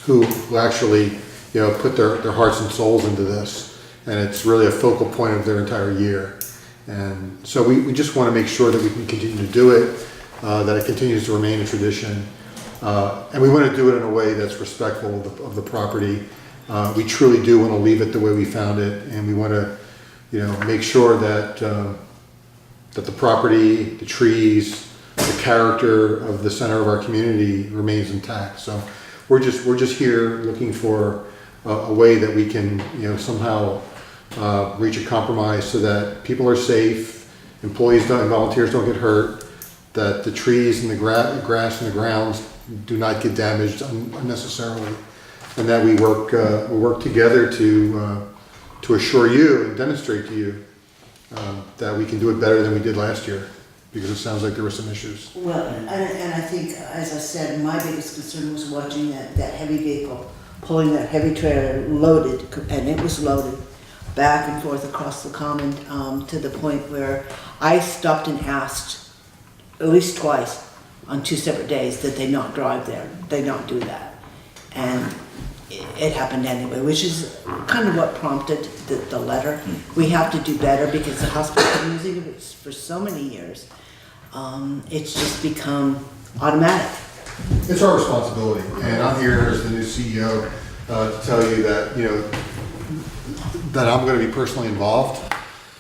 who actually put their hearts and souls into this, and it's really a focal point of their entire year. And so we just want to make sure that we can continue to do it, that it continues to remain a tradition, and we want to do it in a way that's respectful of the property. We truly do want to leave it the way we found it, and we want to make sure that the property, the trees, the character of the center of our community remains intact. So we're just here looking for a way that we can somehow reach a compromise so that people are safe, employees and volunteers don't get hurt, that the trees and the grass and the grounds do not get damaged unnecessarily, and that we work together to assure you and demonstrate to you that we can do it better than we did last year, because it sounds like there were some issues. Well, and I think, as I said, my biggest concern was watching that heavy vehicle pulling that heavy trailer loaded, and it was loaded, back and forth across the common, to the point where I stopped and asked at least twice on 2 separate days that they not drive there, they not do that. And it happened anyway, which is kind of what prompted the letter. We have to do better because the hospital's been using it for so many years. It's just become automatic. It's our responsibility, and I'm here as the new CEO to tell you that that I'm going to be personally involved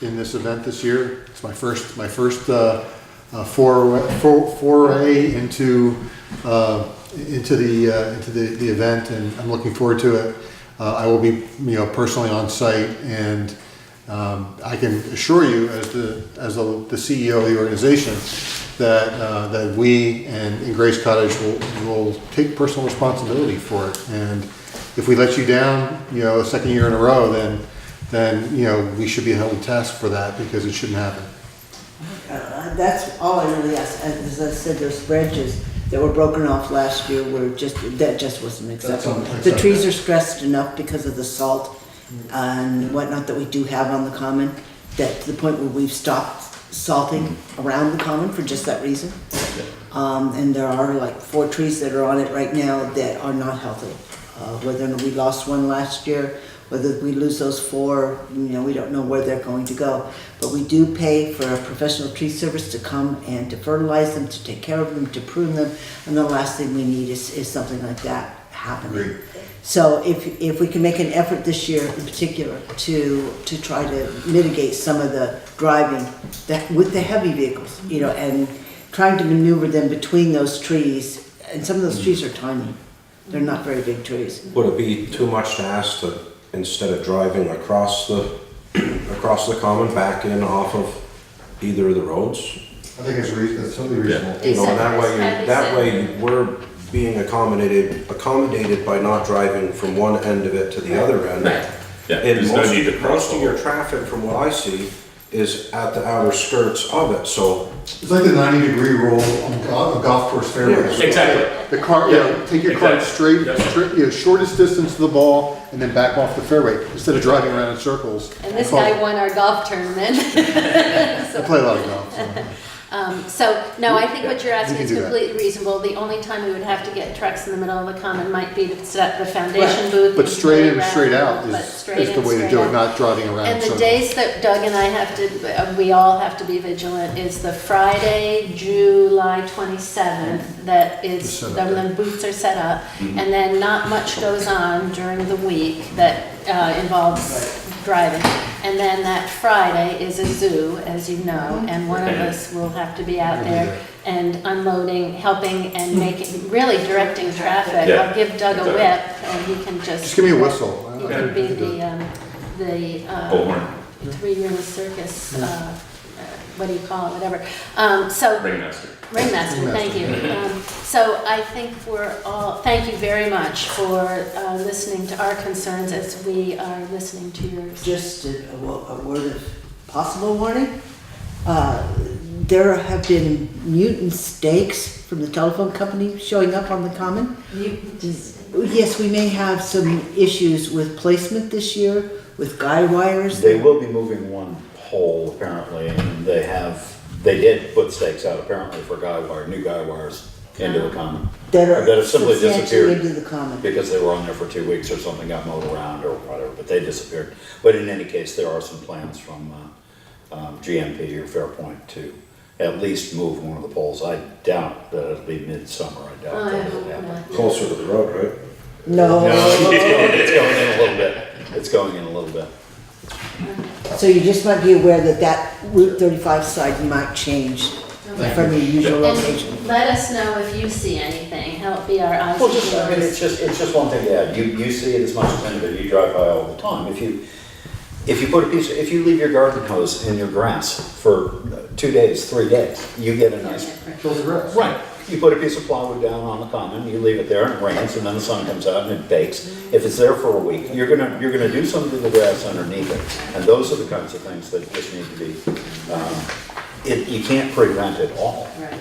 in this event this year. It's my first foray into the event, and I'm looking forward to it. I will be personally on site, and I can assure you as the CEO of the organization that we and Grace Cottage will take personal responsibility for it. And if we let you down, a second year in a row, then we should be held to task for that, because it shouldn't happen. That's all I really asked. As I said, those branches that were broken off last year that just wasn't acceptable. The trees are stressed enough because of the salt and whatnot that we do have on the common, that to the point where we've stopped salting around the common for just that reason. And there are like 4 trees that are on it right now that are not healthy. Whether we lost one last year, whether we lose those 4, we don't know where they're going to go. But we do pay for a professional tree service to come and to fertilize them, to take care of them, to prune them, and the last thing we need is something like that happening. Agreed. So if we can make an effort this year in particular to try to mitigate some of the driving with the heavy vehicles, and trying to maneuver them between those trees, and some of those trees are tiny. They're not very big trees. Would it be too much to ask to, instead of driving across the common, back in off of either of the roads? I think it's totally reasonable. That way we're being accommodated by not driving from one end of it to the other end. Right. Yeah, And there's no need to cross most the of your whole- traffic, from what I see, is at the outer skirts of it, so. It's like the 90-degree rule on golf course fairways. Exactly. The car, take your car straight, shortest distance to the ball, and then back off the fairway instead of driving around in circles. And this guy won our golf tournament. I play a lot of golf. So. No, I think what you're asking We is can do that. completely reasonable. The only time we would have to get trucks in the middle of the common might be to set up the foundation Right. booth. But straight in, around, straight out but is straight the in, way to straight do it, out. not driving around in And the circles. days that Doug and I have to, we all have to be vigilant, is the Friday, July 27th, that The is, setup when the booths are set up. And then not much goes on during the week that involves driving. And then that Friday is a zoo, as you know, and one of us will have to be out there and unloading, helping and making, really directing traffic. Yeah. I'll give Doug a whip and he can just. Just give me a whistle. He can be the Bullhorn, three-ring circus, what do you call it, whatever. So. ringmaster. Ringmaster, thank you. So I think thank you very much for listening to our concerns as we are listening to yours. Just a word of possible warning. There have been mutant stakes from the telephone company showing up on the common. Yes, we may have some issues with placement this year, with guy wires. They will be moving one pole apparently, and they did put stakes out apparently for new guy wires into the common. That are That have simply substantially disappeared. into the common. Because they were on there for 2 weeks or something, got mowed around or whatever, but they disappeared. But in any case, there are some plans from GMP or Fairpoint to at least move one of the poles. I doubt that it'll be midsummer, I doubt that it'll happen. Closer to the road, right? No. It's going in a little bit. It's going in a little bit. So you just might be aware that Route 35 side might change from your usual location. And let us know if you see anything, help be our eyes Well, and just, I mean, ears. it's just one thing to add. You see it as much as anybody. You drive by all the time. If you leave your garden hose in your grass for 2 days, 3 days, you get a nice. Kills the grass. Right. You put a piece of plywood down on the common, you leave it there, and it rains, and then the sun comes out and it bakes. If it's there for a week, you're gonna do something to the grass underneath it. And those are the kinds of things that just need to be, you can't prevent it all. Right.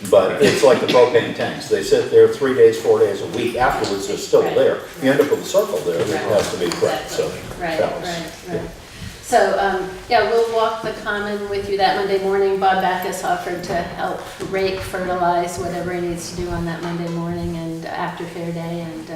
But it's like the propane tanks. They sit there 3 days, 4 days a week. Afterwards, they're still there. You end up with a circle there that has to be prepped, so. Right, that was- right. So, we'll walk the common with you that Monday morning. Bob Backus offered to help rake, fertilize, whatever he needs to do on that Monday morning and after Fair Day. And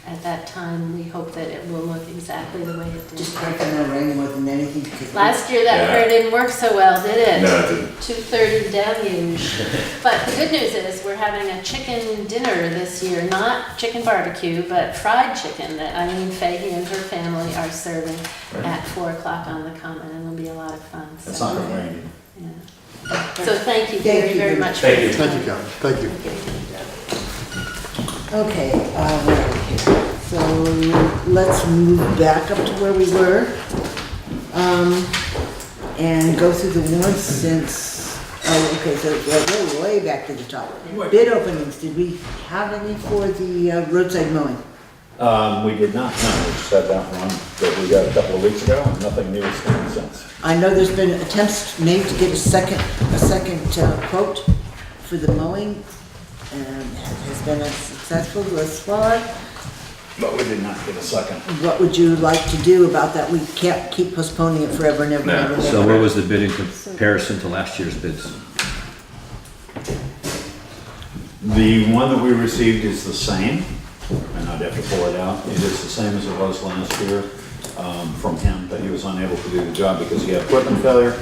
at that time, we hope that it will look exactly the way it did. Just pray for no rain more than anything. Last year, that Yeah. prayer didn't work so well, did it? No, it didn't. 2:30 deluge. But the good news is, we're having a chicken dinner this year, not chicken barbecue, but fried chicken that Eileen Fahey and her family are serving at 4 o'clock on the common, and it'll be a lot of fun. It's So, not gonna rain. yeah. So thank you Thank very, you. very much. Thank for you. your Thank time. you, Kevin. Thank you. Okay, where are we here? So let's move back up to where we were. And go through the warrants since, okay, so we're way back to the top. Bid openings, did we have any for the roadside mowing? We did not, no, we just had that one that we got a couple of weeks ago, and nothing new has come in since. I know there's been attempts made to get a second quote for the mowing, and it has been unsuccessful thus far. But we did not get a second. What would you like to do about that? We can't keep postponing it forever and ever and ever and So ever. what was the bid in comparison to last year's bids? The one that we received is the same, and I'd have to pull it out. It is the same as it was last year from him, but he was unable to do the job because he had equipment failure.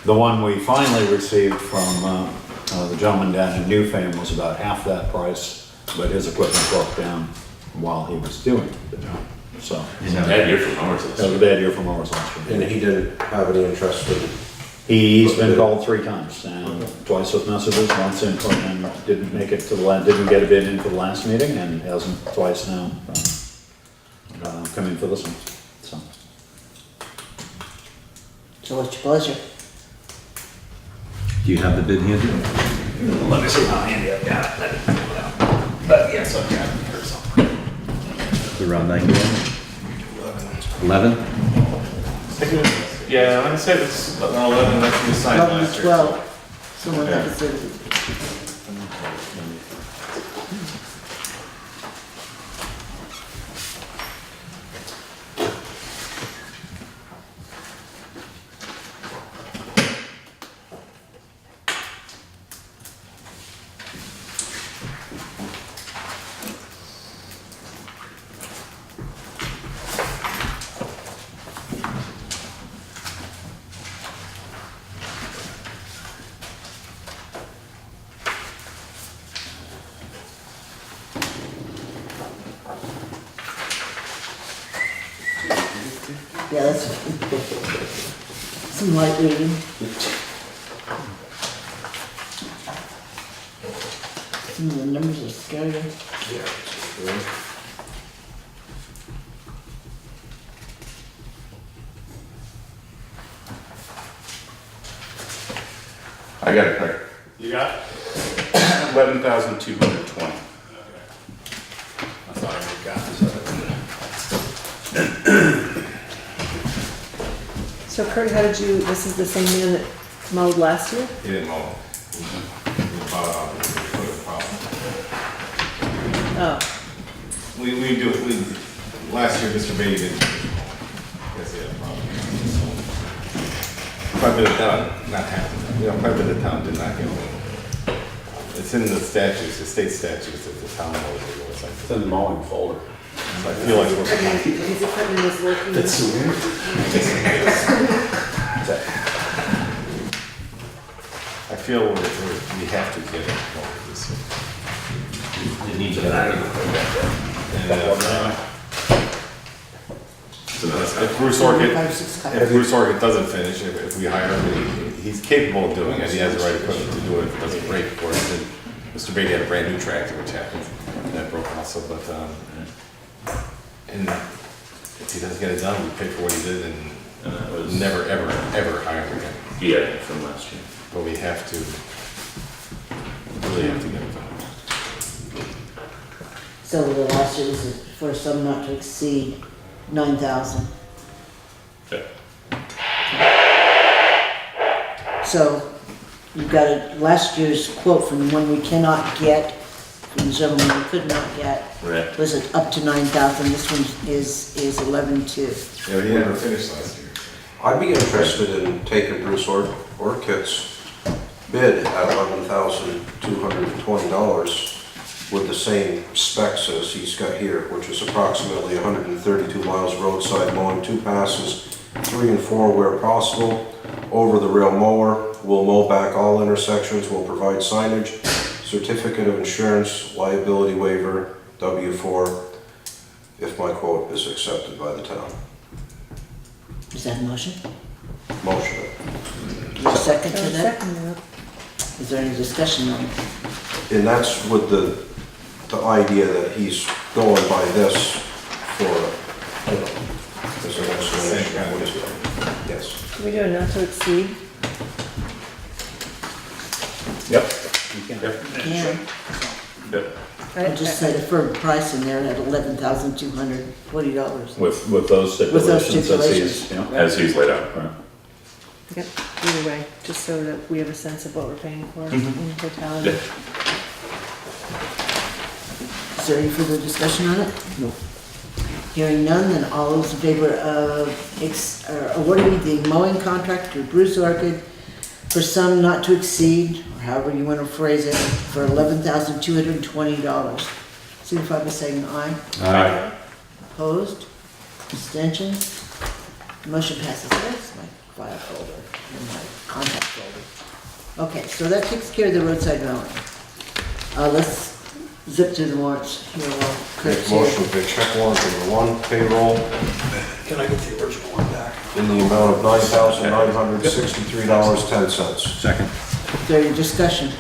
The one we finally received from the gentleman down in Newfane was about half that price, but his equipment broke down while he was doing the job. So, He's had a bad year for mowers. that was a bad year for mowers last year. And he didn't have any interest in. He's been called 3 times, and twice with messages, once input, and didn't make it to didn't get a bid in for the last meeting, and hasn't twice now come in for this one, so. So what's your pleasure? Do you have the bid handy? Let me see how handy I've got it. But yes, I've got it here somewhere. Around 9 grand? 11? Yeah, I'm gonna say it's 11, that's what we signed 11 last to year. 12. Someone Okay. had to say. that's some light reading. Some of the numbers are scary. I got it, Craig. You got it? 11,220. I thought I got it. So Kurt, how did you, this is the same man that mowed last year? He didn't mow. Oh, We do, last year Mr. Beatty didn't. Guess he had a problem. Quite a bit of town, not half, quite a bit of town did not get one. It's in the statutes, the state statutes that the town knows. It's in the mowing folder. So I feel like we're. his equipment is working. That's so weird. I feel we have to get it over this year. It needs to get out of If Bruce Orchid, 5, 6 if copies. Bruce Orchid doesn't finish, if we hire him, he's capable of doing it, he has the right equipment to do it, if it doesn't break, of course. And Mr. Beatty had a brand new tractor, which happened, and that broke also, but, and if he doesn't get it done, we pay for what he did and And that was never, ever, ever hire him again. Yeah, from last year. But we have to, really have to get it done. So the last year was for a sum not to exceed 9,000. Okay. So you've got last year's quote from the one we cannot get, from the gentleman we could not get, Right. was it up to 9,000. This one is 11,200. Yeah, but he never finished last year. I'd be interested in taking Bruce Orchid's bid at $11,220 with the same specs as he's got here, which is approximately 132 miles roadside mowing, 2 passes, 3 and 4 where possible, over the rail mower, will mow back all intersections, will provide signage, certificate of insurance, liability waiver, W4, if my quote is accepted by the town. Is that a motion? Motion. Is there a second to So that? second, Is there any discussion on it? And that's with the idea that he's going by this for, you know, as an explanation of what he's doing. Yes. can we do a not to exceed? Yep. Yeah. Yep. I just said a firm price in there at $11,220. With those With those stipulations, as he's, you know. As he's laid out, right? Yep, either way, just so that we have a sense of what we're paying for in totality. Yeah. Is there any further discussion on it? No. Hearing none, then all those in favor of awarding the mowing contract to Bruce Orchid for sum not to exceed, or however you want to phrase it, for $11,220. Signify by saying aye. Aye. Opposed? Abstentions? Motion passes. There's my file folder and my contact folder. Okay, so that takes care of the roadside mowing. Let's zip to the warrants here while Kurt's Make here. motion to check warrant number 1, payroll, Can I get the original one back? in the amount of $9,963.10. Second. Is there any discussion?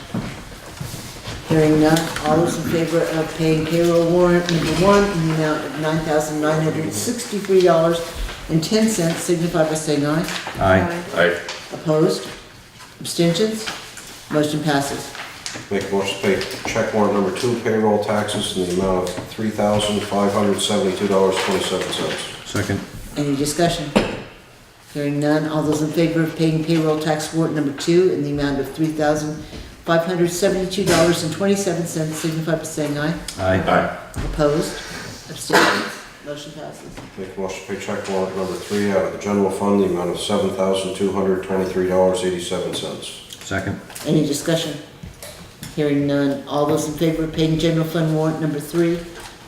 Hearing none, all those in favor of paying payroll warrant number 1 in the amount of $9,963.10 signify by saying aye. Aye. Aye. Opposed? Abstentions? Motion passes. Make a motion to pay check warrant number 2, payroll taxes in the amount of $3,572.27. Second. Any discussion? Hearing none, all those in favor of paying payroll tax warrant number 2 in the amount of $3,572.27 signify by saying aye. Aye. Aye. Opposed? Abstentions? Motion passes. Make a motion to pay check warrant number 3 out of the general fund, the amount of $7,223.87. Second. Any discussion? Hearing none, all those in favor of paying general fund warrant number 3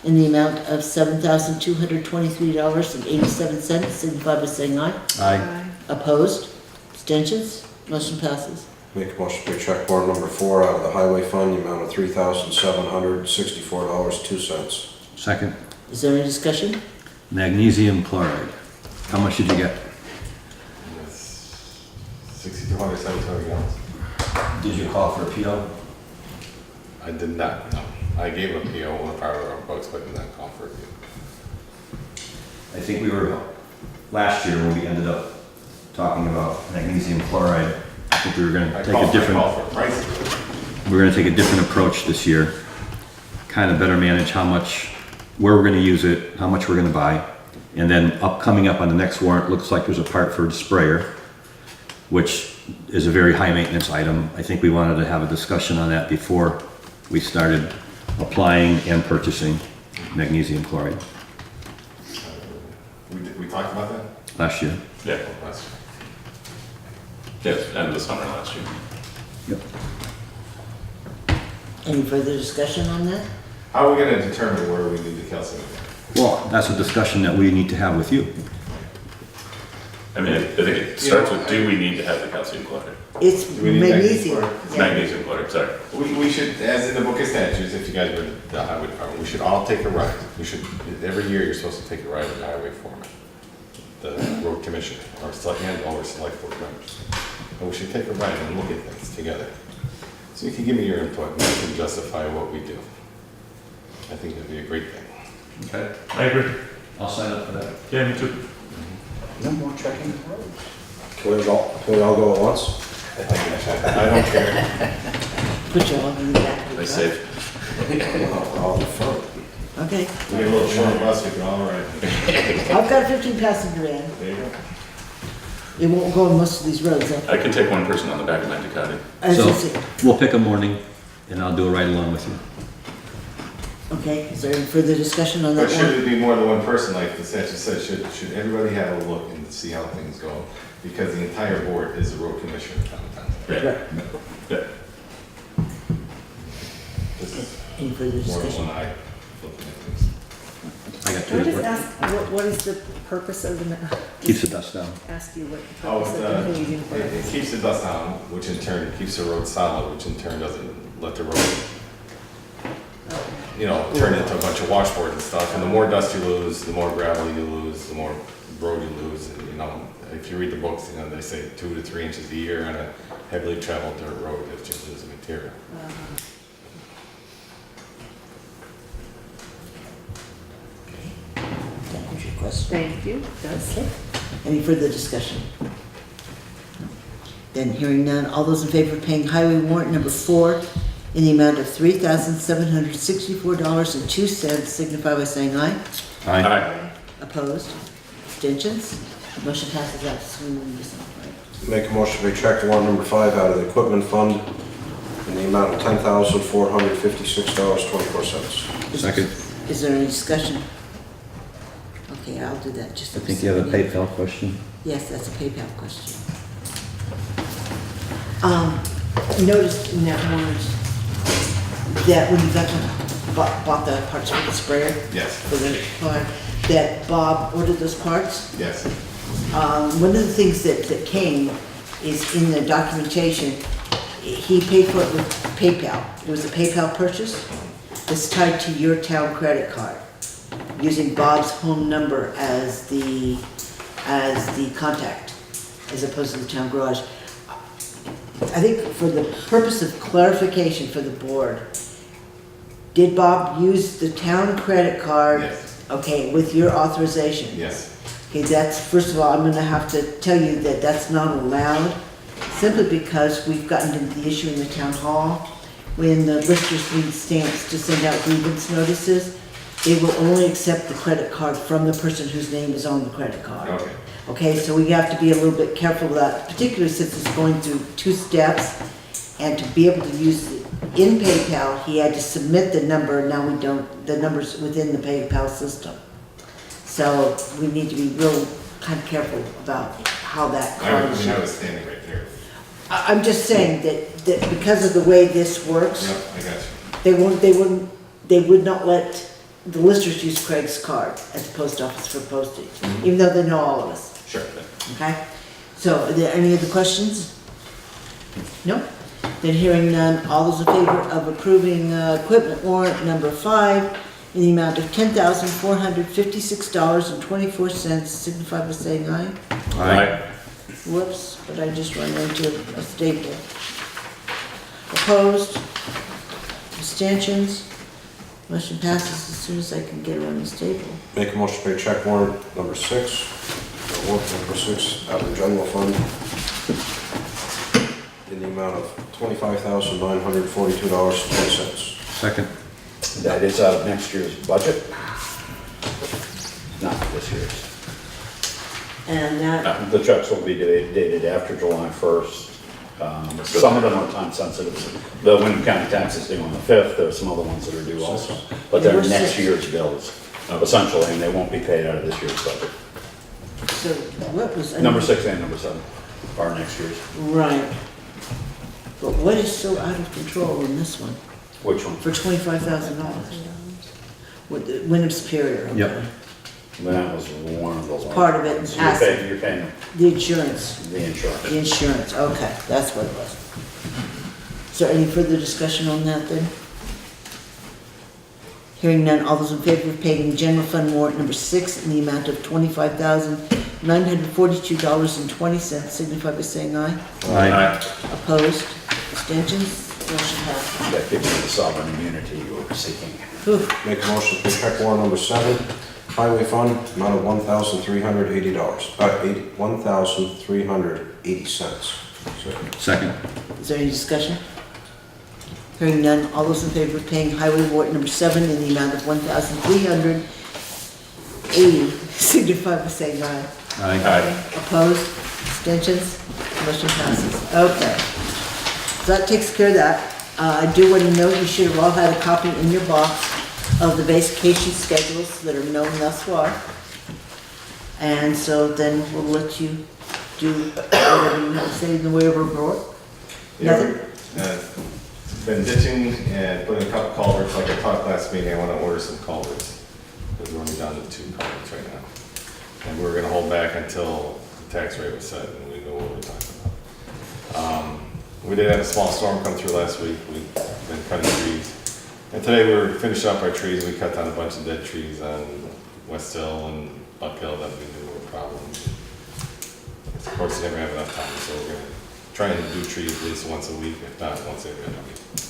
in the amount of $7,223.87 signify by saying aye. Aye. Opposed? Abstentions? Motion passes. Make a motion to pay check warrant number 4 out of the highway fund, the amount of $3,764.02. Second. Is there any discussion? Magnesium chloride. How much did you get? 6,200, 7,200 gallons. Did you call for a PO? I did not, no. I gave a PO on the power of our boats, but did not call for a PO. I think we were, last year when we ended up talking about magnesium chloride, I think we were gonna take a different, I called for price. we're gonna take a different approach this year. Kind of better manage how much, where we're gonna use it, how much we're gonna buy. And then coming up on the next warrant, looks like there's a part for the sprayer, which is a very high maintenance item. I think we wanted to have a discussion on that before we started applying and purchasing magnesium chloride We talked about that last year. Yeah, last year. yes, end of the summer last year. Yep. Any further discussion on that? How are we gonna determine where we need the calcium? Well, that's a discussion that we need to have with you. I mean, I think it starts with, do we need to have the calcium chloride? It's Do we need magnesium. magnesium? Yeah. Magnesium chloride, sorry. We should, as in the book of statutes, if you guys were the highway department, we should all take a ride. We should, every year you're supposed to take a ride with the highway foreman, the road commissioner, or select board members. And we should take a ride and look at things together. So you can give me your input and you can justify what we do. I think that'd be a great thing. Okay. I agree. I'll sign up for that. Yeah, me too. No more checking the roads. Can we all go at once? I don't care. Put you all in the back. of the They truck. safe. All the fun. Okay, We get a little short bus, we can all ride. I've got a 15 passenger van. There you go. It won't go on most of these roads. I can take one person on the back of my Ducati. As So I say. we'll pick a morning and I'll do a ride along with you. Okay, is there any further discussion on that But should one? it be more than one person, like the statute says, should everybody have a look and see how things go? Because the entire board is the road commissioner of town. Yeah. Yeah. This is Any further more than discussion? one eye looking at things. I got Can I just two. ask, what is the purpose of the, Keeps the dust down. ask you what the Oh, purpose of the magnesium it chloride is? keeps the dust down, which in turn keeps the road solid, which in turn doesn't let the road, turn into a bunch of washboard and stuff. And the more dust you lose, the more gravel you lose, the more road you lose. And, if you read the books, they say 2 to 3 inches a year on a heavily traveled dirt road if you lose material. That was your question. Thank you, does. Okay. Any further discussion? Then hearing none, all those in favor of paying highway warrant number 4 in the amount of $3,764.02 signify by saying aye. Aye. Opposed? Abstentions? Motion passes out. So we move this on, right? Make a motion to pay check warrant number 5 out of the equipment fund in the amount of $10,456.24. Second. Is there any discussion? Okay, I'll do that just I a think you have a second. PayPal question. Yes, that's a PayPal question. Noticed in that warrant that when you bought the parts for the sprayer, Yes, for the car, that Bob ordered those parts. yes. One of the things that came is in the documentation, he paid for it with PayPal. It was a PayPal purchase that's tied to your town credit card, using Bob's home number as the contact, as opposed to the town garage. I think for the purpose of clarification for the board, did Bob use the town credit card? Yes. Okay, with your authorization? Yes. Okay, that's, first of all, I'm gonna have to tell you that that's not allowed, simply because we've gotten into the issue in the town hall. When the listers need stamps to send out grievance notices, they will only accept the credit card from the person whose name is on the credit card. Okay. Okay, so we have to be a little bit careful with that, particularly since it's going through 2 steps. And to be able to use it in PayPal, he had to submit the number, now we don't, the number's within the PayPal system. So we need to be real kind of careful about how that card is. I was standing right there. I'm just saying that because of the way this works, Yep, I got you. they would not let the listers use Craig's card at the post office for postage, even though they know all of us, Sure. okay? So are there any other questions? No? Then hearing none, all those in favor of approving equipment warrant number 5 in the amount of $10,456.24, signify by saying aye. Aye. Whoops, but I just run into a staple. Opposed? Abstentions? Motion passes as soon as I can get around the staple. Make a motion to pay check warrant number 6, warrant number 6 out of the general fund in the amount of $25,942.20. Second. That is out of next year's budget, not this year's. And that, The checks will be dated after July 1st. Some of them are time sensitive. The Wyndham County tax is due on the 5th. There are some other ones that are due also. But they're Number next 6. year's bills, essentially, and they won't be paid out of this year's budget. so what was? Number 6 and number 7 are next year's. Right. But what is so out of control in this one Which one? for $25,000? With the Wyndham Superior? Okay. Yep. That was one of those. Part of it ones. is asset. You're paying The insurance. the insurance. The insurance, okay, that's what it was. Is there any further discussion on that then? Hearing none, all those in favor of paying the general fund warrant number 6 in the amount of $25,942.20, signify by saying aye. Aye. Opposed? Abstentions? Motion passes. That gives you the sovereign immunity you were seeking. Whew. Make a motion to pay check warrant number 7, highway fund, amount of $1,380, $1,380. Second. Is there any discussion? Hearing none, all those in favor of paying highway warrant number 7 in the amount of $1,380, signify by saying aye. Aye. Opposed? Abstentions? Motion passes. Okay. So that takes care of that. I do want to note, you should have all had a copy in your box of the vacation schedules that are known thus far. And so then we'll let you do whatever you have to say in the way of a report. Nothing? Been ditching and putting a couple culverts, like I talked last meeting, I wanna order some culverts. Because we're only down to 2 culverts right now. And we were gonna hold back until the tax rate was set and we know what we're talking about. We did have a small storm come through last week, we've been cutting trees. And today we were finishing up our trees, we cut down a bunch of dead trees on West Hill and Buck Hill that we knew were problems. Of course, you never have enough time, so we're gonna try and do trees at least once a week, if not once every other week. So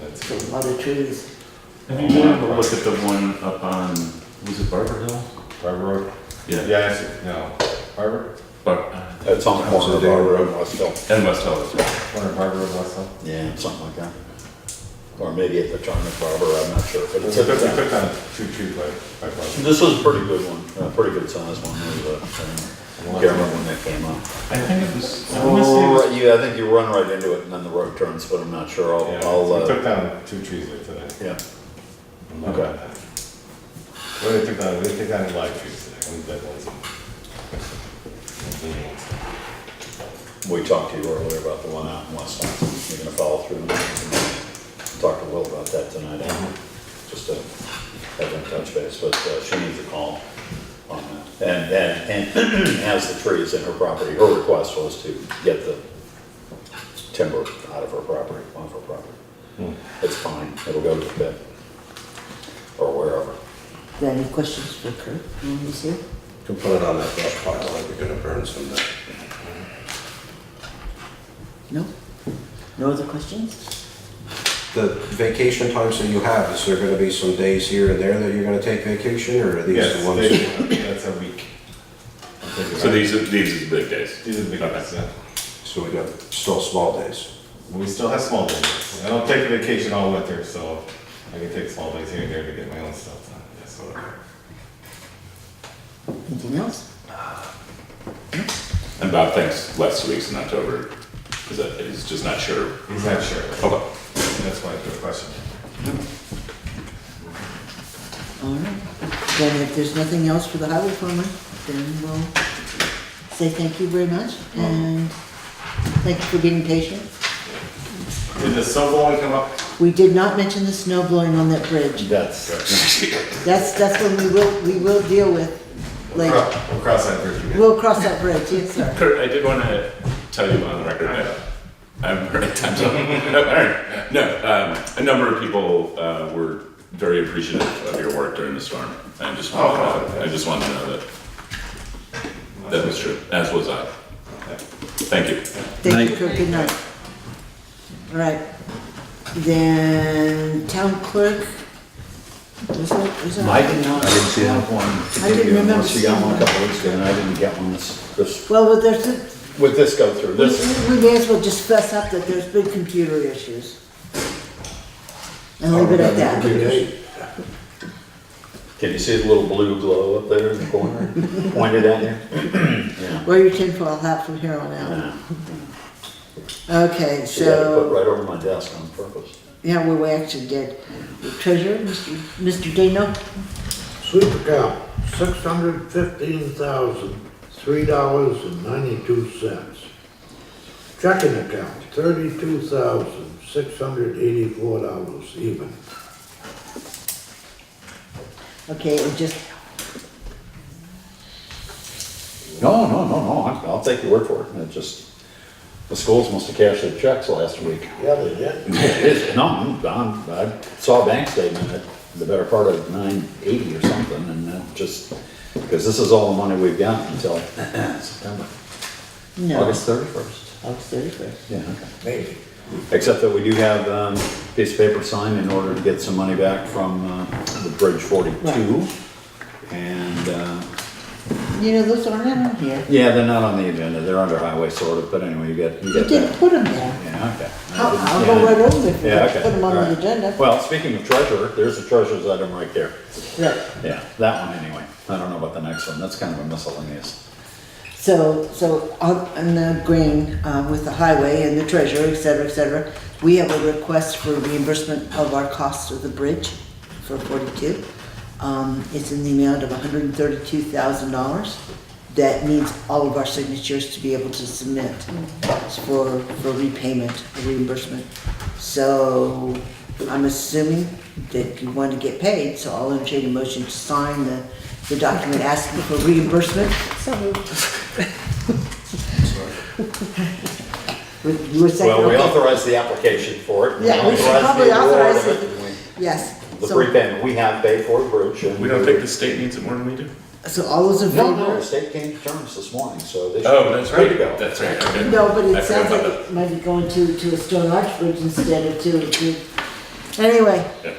that's A good. lot of trees. Have you been able to look at the one up on, was it Barber Hill? Barber Road? Yeah. Yeah, actually, no. Barber? It's on the corner of Barber Road and West Hill. And West Hill as well. Corner of Barber Road, West Hill? Yeah, something like that. Or maybe at the Charnock Barber, I'm not sure. But it's We took down 2 trees by Barber. This was a pretty good one, a pretty good size one. I can't remember when that came up. I think it was, I wanna say it was Yeah, I think you run right into it and then the road turns, but I'm not sure. Yeah, I'll, so we took down 2 trees there today. yeah. Okay. We didn't take down any live trees today, only dead ones. We talked to you earlier about the one out in West Hill. You're gonna follow through and talk to Will about that tonight. Just to have them touch base, but she needs a call on that. And has the trees in her property. Her request was to get the timber out of her property, off her property. It's fine, it'll go to the pit or wherever. Any questions for Kurt? He's here? Can put it on that brush pile, like we're gonna burn some of that. No? No other questions? The vacation times that you have, is there gonna be some days here and there that you're gonna take vacation, or are these Yes, the ones? that's a week. So these are the big days. These are the big ones, yeah. So we got still small days. We still have small days. I don't take a vacation all winter, so I can take small days here and there to get my own stuff done. That's what I do. Anything else? And Bob thinks last 2 weeks in October, is that, he's just not sure. He's not sure. Okay. That's why it's a good question. All right. Then if there's nothing else for the highway department, then we'll say thank you very much and thank you for being patient. Did the snow blowing come up? We did not mention the snow blowing on that bridge. That's, That's when we will deal with later. We'll cross that bridge again. We'll cross that bridge, yes, sir. Kurt, I did want to tell you on the record, I'm right, time's up. No, a number of people were very appreciative of your work during the storm. I just wanted to know that that was true, as was I. Thank you. Thank you, Kirk, good night. All right, then town clerk. Was that? I didn't see that one. I didn't remember She got one a seeing couple weeks ago, and I didn't get one this, Well, there's, with this go through, this. we may as well just fess up that there's been computer issues. And leave it at that. Can you see the little blue glow up there in the corner, pointed at you? Yeah. Wear your tinfoil hat from here on out. Yeah. Okay, She had it put so, right over my desk on purpose. yeah, we actually did. Treasurer, Mr. Dino? Sweep account, $615,003.92. Checking account, $32,684 even. Okay, and just, No, I'll take your word for it. It just, the schools must have cashed their checks last week. Yeah, they did. No, I saw a bank statement at the better part of 980 or something, and that just, because this is all the money we've got until September. no, August 31st. August 31st. Yeah, okay. Maybe. Except that we do have a piece of paper signed in order to get some money back from the Bridge 42. Right. And, You know, those aren't on here. yeah, they're not on the agenda. They're under highway sort of, but anyway, you get You that. didn't put them there. Yeah, okay. I'll go right over there, Yeah, okay. put them on All the right. agenda. Well, speaking of treasurer, there's the treasurer's item right there. Right. Yeah, that one anyway. I don't know about the next one. That's kind of a miscellaneous. So on the green, with the highway and the treasurer, et cetera, we have a request for reimbursement of our costs of the bridge for 42. It's in the amount of $132,000. That needs all of our signatures to be able to submit for repayment, reimbursement. So I'm assuming that you want to get paid, so I'll entertain a motion to sign the document asking for reimbursement. So moved. You were second, Well, we okay. authorized the application for it. Yeah, we should authorized probably the award authorize of it. Yes. The So- prepayment. We have paid for the bridge. And We don't think the state needs it more than we do? So all those in No, favor? no, the state came to terms this morning, so they should. Oh, that's be good to right. go. That's right, okay. No, but I it forgot sounds like about it might be going to a stone arch bridge instead of to, anyway. Yeah.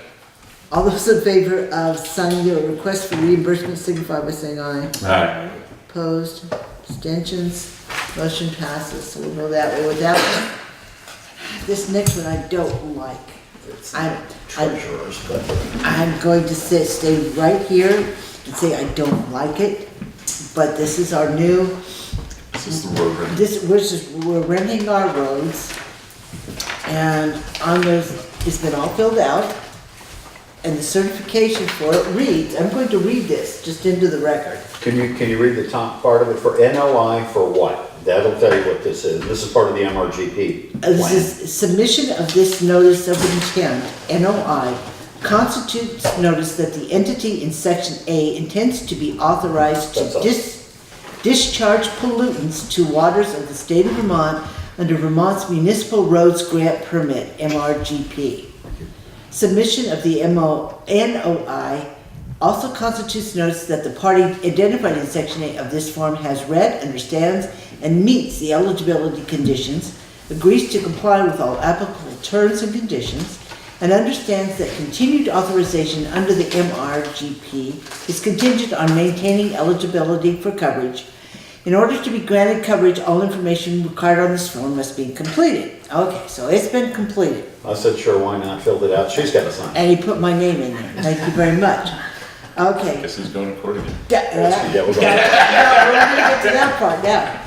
All those in favor of signing the request for reimbursement signify by saying aye. Aye. Opposed, abstentions, motion passes, so we'll go that way with that one. This next one I don't like. Treasurers, but. I'm going to stay right here and say I don't like it, but this is our new, This is the road rent. we're renting our roads, and on those, it's been all filled out, and the certification for it reads, I'm going to read this just into the record. Can you read the top part of it for NOI for what? That'll tell you what this is. This is part of the MRGP This plan. is submission of this notice of intent, NOI, constitutes notice that the entity in section A intends to be authorized That's to us. discharge pollutants to waters of the state of Vermont under Vermont's Municipal Roads Grant Permit, MRGP. Submission of the NOI also constitutes notice that the party identified in section 8 of this form has read, understands, and meets the eligibility conditions, agrees to comply with all applicable terms and conditions, and understands that continued authorization under the MRGP is contingent on maintaining eligibility for coverage. In order to be granted coverage, all information required on this form must be completed. Okay, so it's been completed, I said, sure, why not? Filled it out. She's got to sign. and he put my name in there. Thank you very much. Okay. Guess who's going to court again? Yeah, we're going. No, we're gonna get to that part now.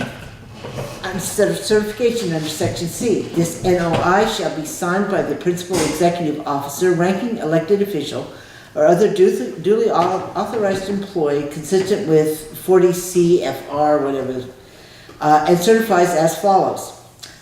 Instead of certification under section C, this NOI shall be signed by the principal executive officer, ranking elected official, or other duly authorized employee consistent with 40 CFR, whatever, and certifies as follows.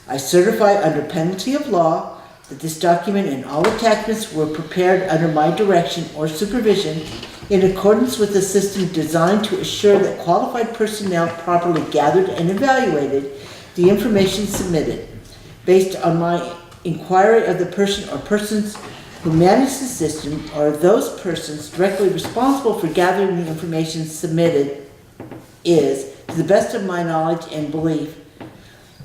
I certify under penalty of law that this document and all attachments were prepared under my direction or supervision in accordance with a system designed to assure that qualified personnel properly gathered and evaluated the information submitted. Based on my inquiry of the person or persons who manage the system are those persons directly responsible for gathering the information submitted is, to the best of my knowledge and belief,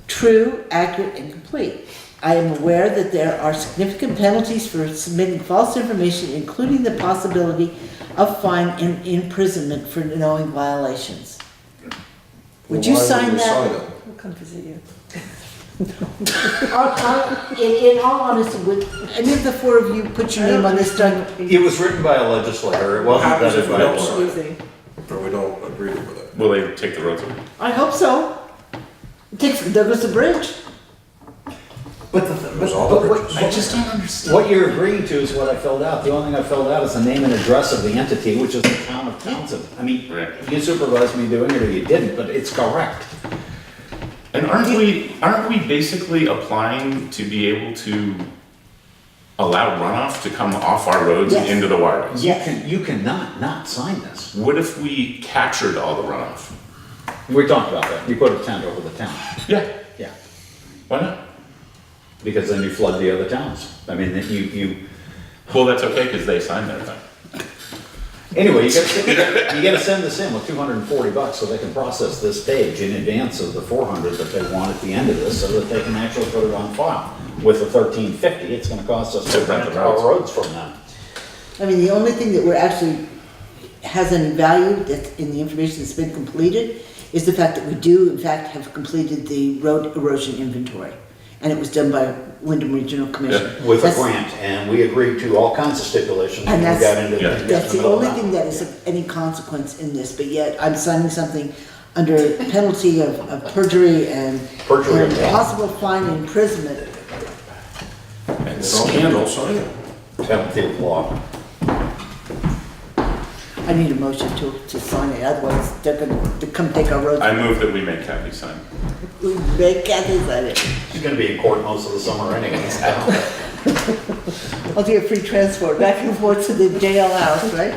true, accurate, and complete. I am aware that there are significant penalties for submitting false information, including the possibility of fine and imprisonment for knowing violations. Would you Why sign we that? it? We'll come visit you. In all honesty, would any of the four of you put your name on this document? It was written by a legislator, it wasn't Happens if vetted we by don't a sign lawyer. Easy. Or we don't agree with it. Will they take the roads away? I hope so. There goes the bridge. But There's all the bridges. I just don't understand. what you're agreeing to is what I filled out. The only thing I filled out is the name and address of the entity, which is the town of Townsend. I mean, Right. you supervised me doing it or you didn't, but it's correct. And aren't we basically applying to be able to allow runoff to come off our roads and Yes. into the waterways? You cannot not sign this. What if we captured all the runoff? We talked about that. You put a tent over the town. Yeah. Yeah. Why not? Because then you flood the other towns. I mean, you, Well, that's okay, because they signed their thing. anyway, you gotta send this in with $240 so they can process this page in advance of the 400 that they want at the end of this, so that they can actually put it on file. With the $13.50, it's gonna cost us to rent our roads from them. I mean, the only thing that we're actually, has any value that's in the information that's been completed is the fact that we do in fact have completed the road erosion inventory. And it was done by Wyndham Regional Commission. With a That's- grant, and we agreed to all kinds of stipulations when And we that's, got into yeah. the. that's the middle of only that. thing that is of any consequence in this, but yet I'm signing something under penalty of perjury and Perjury of and law. possible fine and imprisonment. And Don't scandal. sign it. Penalty of law. I need a motion to sign it, otherwise they're gonna come take our roads. I move that we make Kathy sign. We make Kathy sign it. She's gonna be in court most of the summer anyways. I'll do a free transport back and forth to the jail house, right?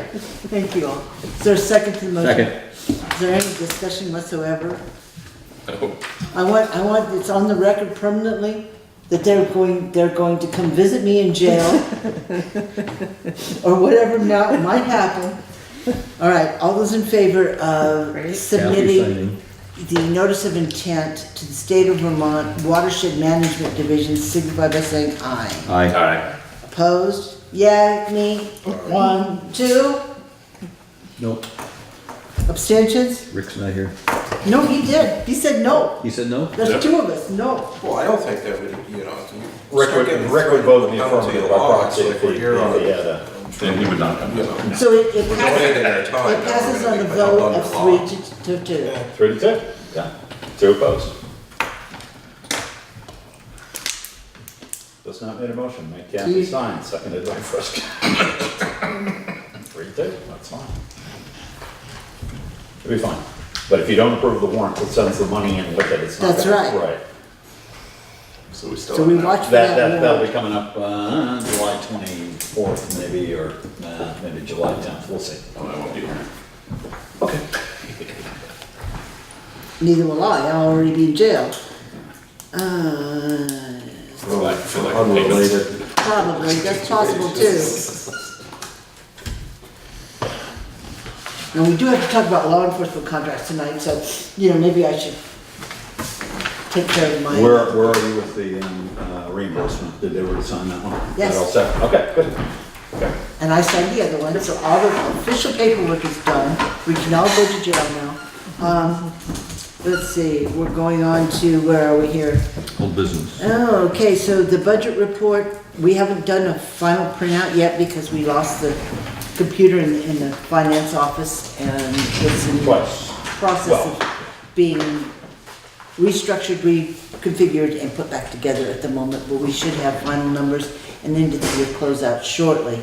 Thank you all. Is there a second to the motion? Second. Is there any discussion whatsoever? Oh, I want, it's on the record permanently that they're going to come visit me in jail. Or whatever now might happen. All right, all those in favor of Great. submitting the notice of intent to the State of Vermont Watershed Management Division signify by saying aye. Aye. aye. Opposed? Yeah, me. 1, 2. Nope. Abstentions? Rick's not here. No, he did. He said no. He said no? There's Yeah. 2 of us, no. Well, I don't think that would, you know. Rick would vote in the affirmative by proxy if we're here on he had a. Then he would not come. You know, So it donating our time. it passes on a We're vote gonna of be held 3 under to 2. 3 to 2, yeah. 2 opposed. Does not need a motion, make Kathy sign, seconded by Frisk. 3 to 2, that's fine. It'll be fine. But if you don't approve the warrant, it sends the money in with it, it's not. That's gonna- right. Right. So we still. So we have watch for That'll that be warrant. coming up, July 24th maybe, or, maybe July 10th, we'll see. Oh, I won't be here. Okay. Neither will I. I'll already be in jail. I feel like payments. Unrelated. Probably. That's possible too. Now, we do have to talk about law enforcement contracts tonight, so, maybe I should take care of my. Where are you with the reimbursement? Did they already sign that one? Yes. That all set? Okay, good. Okay. And I signed the other one, so all the official paperwork is done. We can all go to jail now. Let's see, we're going on to, where are we here? Old business. Oh, okay, so the budget report, we haven't done a final printout yet because we lost the computer in the finance office and it's in the Twice. process of being restructured, reconfigured, and put back together at the moment, but we should have final numbers and end of the year closeout shortly.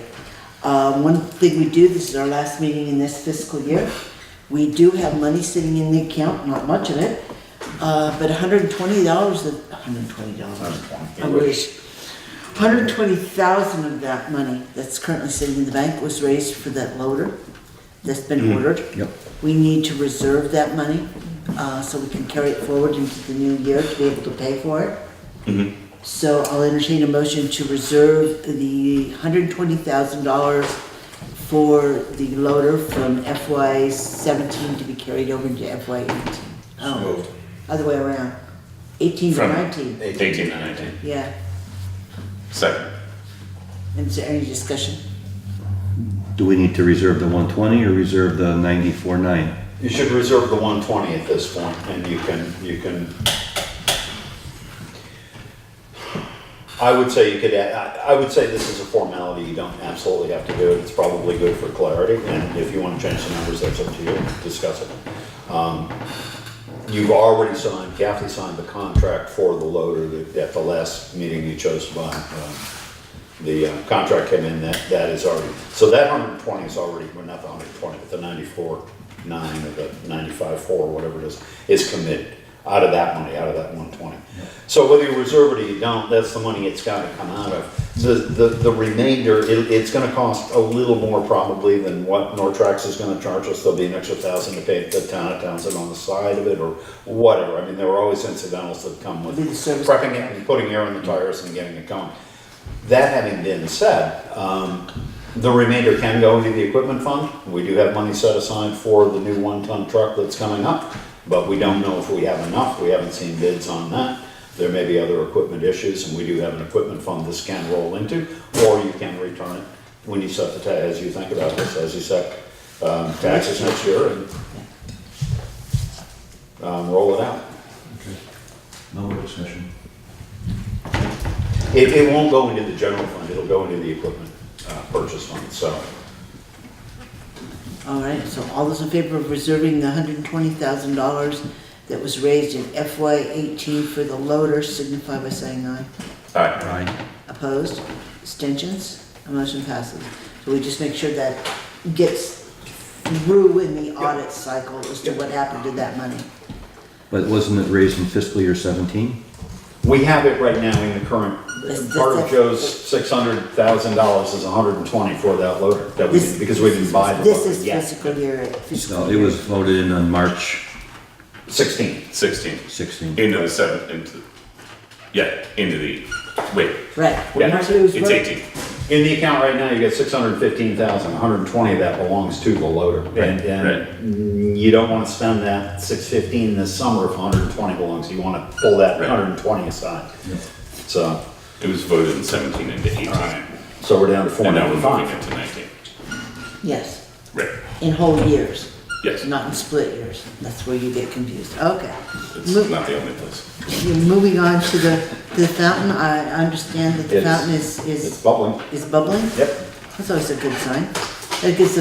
One thing we do, this is our last meeting in this fiscal year, we do have money sitting in the account, not much of it, but $120, I wish. $120,000 of that money that's currently sitting in the bank was raised for that loader that's been ordered. Yep. We need to reserve that money, so we can carry it forward into the new year to be able to pay for it. So I'll entertain a motion to reserve the $120,000 for the loader from FY 17 to be carried over into FY 18. Oh, moved. other way around. 18 to From 19, 18 to 19. yeah. Second. And is there any discussion? Do we need to reserve the 120 or reserve the 94.9? You should reserve the 120 at this point, and you can, I would say you could, I would say this is a formality, you don't absolutely have to do it, it's probably good for clarity, and if you want to change the numbers, that's up to you, discuss it. You've already signed, Kathy signed the contract for the loader that at the last meeting you chose to buy. The contract came in, that is already, so that 120 is already, well, not the 120, but the 94.9 or the 95.4, whatever it is committed out of that money, out of that 120. So whether you reserve it or you don't, that's the money it's got to come out of. The remainder, it's going to cost a little more probably than what Nortrax is going to charge us. There'll be an extra $1,000 to pay the town of Townsend on the side of it or whatever. I mean, there are always incidentals that come with Be the service prepping it and putting air in the tires and getting it going. That having been said, the remainder can go into the equipment fund. We do have money set aside for the new 1-ton truck that's coming up, but we don't know if we have enough. We haven't seen bids on that. There may be other equipment issues, and we do have an equipment fund this can roll into, or you can return it when you set the as you think about this, as you set taxes next year and roll it out. Okay. No more discussion. It won't go into the general fund, it'll go into the equipment purchase fund, so. All right, so all those in favor of reserving the $120,000 that was raised in FY 18 for the loader signify by saying aye. Aye. Aye. Opposed? Abstentions? A motion passes. So we just make sure that gets through in the audit cycle as to what happened to that money. But wasn't it raised in fiscal year 17? We have it right now in the current, This- part of Joe's $600,000 is 120 for that loader, that we This- didn't, because we didn't buy the This loader is yet. fiscal year, No, fiscal it year. was voted in on March 16. 16. 16. Into the 7, into the, wait, Right. Yeah. March it was it's voted. 18. In the account right now, you get 615,000, 120 of that belongs to the loader. And you don't want to spend that 615 this summer if 120 belongs, you want to pull that Right. 120 aside. So, It was voted in 17 into 18. so we're down to And now we're moving 495. into 19. Yes, Right, in whole years, yes. not in split years. That's where you get confused. Okay. It's Mo- not the only place. You're moving on to the fountain. I understand that the It's- fountain It's is bubbling. bubbling. Yep. That's always a good sign. That gives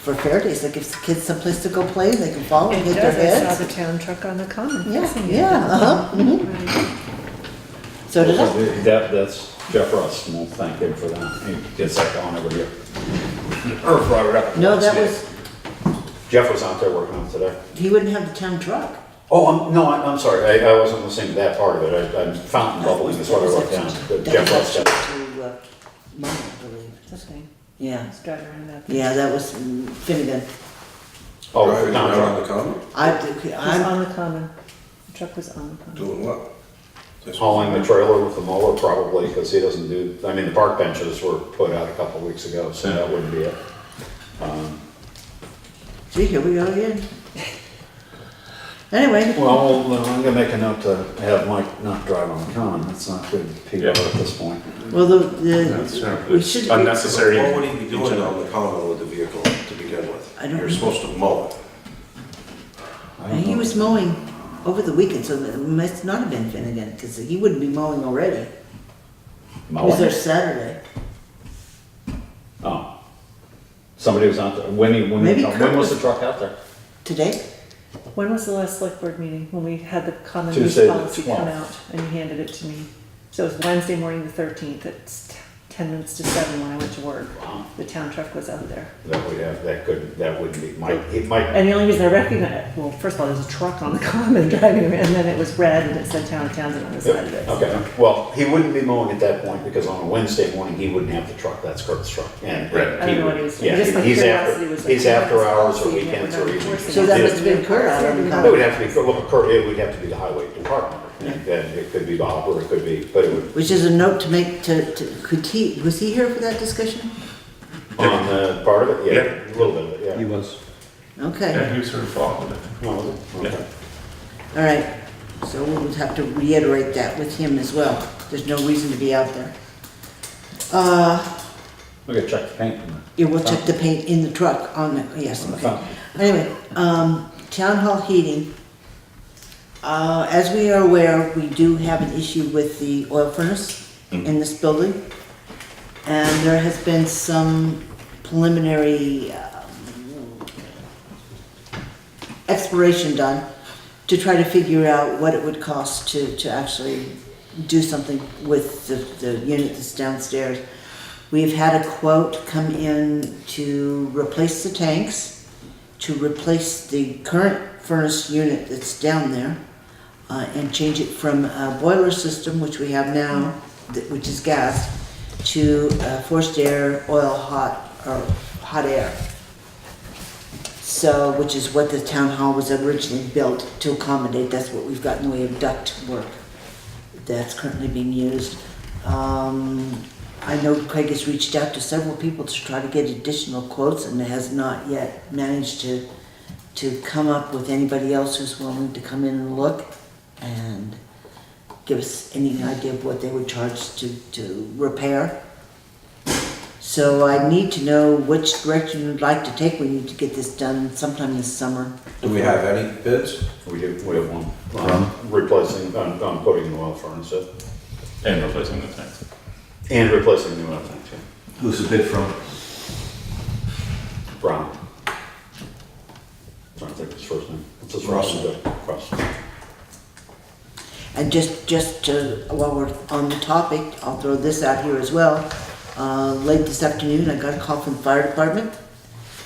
for fair days, that gives the kids someplace to go play, they can fall and It hit their does, I saw heads. the town truck on the common. Yeah, fixing it. yeah, mhm. Right. So did I. That's Jeff Russ, and we'll thank him for that. He gets that going every year. Or brought it up. No, that was, Jeff was out there working on it today. he wouldn't have the town truck. Oh, I'm sorry, I wasn't listening to that part of it. I'm fountain bubbling is what I wrote down. But That Jeff was Russ got it. actually to, Mom, I believe. Okay, Yeah, let's drive around that. yeah, that was Finnegan. Oh, Driving for town around truck. the common? It was I'm, on the common. The truck was on the common. Doing what? Hauling the trailer with the mower probably, because he doesn't do, I mean, the park benches were put out a couple of weeks ago, so that wouldn't be it. see, here we go again. Anyway, Well, I'm gonna make a note to have Mike not drive on the common. That's not good PR at this point. well, That's we it's should. unnecessary. What would he be doing on the common with the vehicle to begin with? I don't You're know. supposed to mow it. He was mowing over the weekend, so it must not have been Finnegan, because he wouldn't be mowing already. He was there Saturday. Oh. Somebody was out there. When Maybe Kurt was the was- truck out there? Today? When was the last select board meeting, when we had the common use Tuesday the policy come 12th. out and you handed it to me? So it was Wednesday morning, the 13th, at 10 minutes to 7 when I went to work. Wow. The town truck was out there. That wouldn't be, it might, And the only reason I recognized it, well, first of all, there's a truck on the common driving around, and then it was red and it said Town of Townsend on the side of it. okay, well, he wouldn't be mowing at that point because on a Wednesday morning, he wouldn't have the truck, that's Kurt's truck. And Right. I don't know what he was saying. Yeah, Just my he's curiosity was like, he's after oh, hours or see, weekends yeah, or we're not evenings. enforcing So that must have been Kurt out on the It common. would have to be, well, Kurt, it would have to be the highway department, and then it could be Bob, or it could be, but it would, Which is a note to make was he here for that discussion? on part of it, yeah, a little bit of it, He yeah. was. Okay, Yeah, he was sort of involved with it. Oh, was it? Okay. all right. So we would have to reiterate that with him as well. There's no reason to be out there. We gotta check the paint. Yeah, we'll check the paint in the truck on the, yes, On the okay. fountain. Anyway, town hall heating. As we are aware, we do have an issue with the oil furnace in this building. And there has been some preliminary exploration done to try to figure out what it would cost to actually do something with the unit that's downstairs. We've had a quote come in to replace the tanks, to replace the current furnace unit that's down there, and change it from a boiler system, which we have now, which is gas, to forced air, oil hot, or hot air. So, which is what the town hall was originally built to accommodate. That's what we've got in the way of duct work that's currently being used. I know Craig has reached out to several people to try to get additional quotes and has not yet managed to come up with anybody else who's willing to come in and look and give us any idea of what they would charge to repair. So I need to know which direction you'd like to take. We need to get this done sometime this summer. Do we have any bids? We have one, replacing, on putting the oil furnace in, And replacing the tanks. and replacing the oil tanks, yeah. Who's the bid from? Brown. Trying to think of his first name. What's his Russell. last name? Russell. And while we're on the topic, I'll throw this out here as well. Late this afternoon, I got a call from the fire department.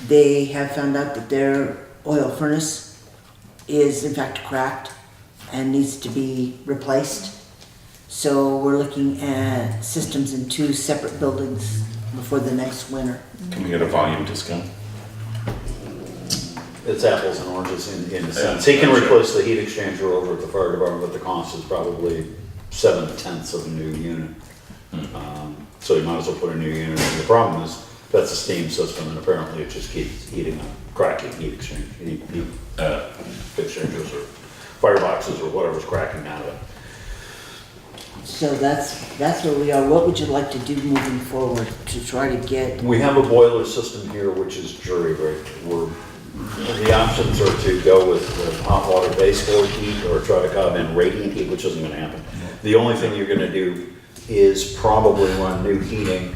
They have found out that their oil furnace is in fact cracked and needs to be replaced. So we're looking at systems in 2 separate buildings before the next winter. Can we get a volume discount? It's apples and oranges in a sense. He can replace the heat exchanger over at the fire department, but the cost is probably 7/10 of a new unit. So you might as well put a new unit in. The problem is, that's a steam system, and apparently it just keeps heating up, cracking heat exchangers or fireboxes or whatever's cracking out of it. So that's where we are. What would you like to do moving forward to try to get? We have a boiler system here, which is jury-rigged. The options are to go with the hot water baseboard heat or try to come in radiant heat, which isn't gonna happen. The only thing you're gonna do is probably run new heating,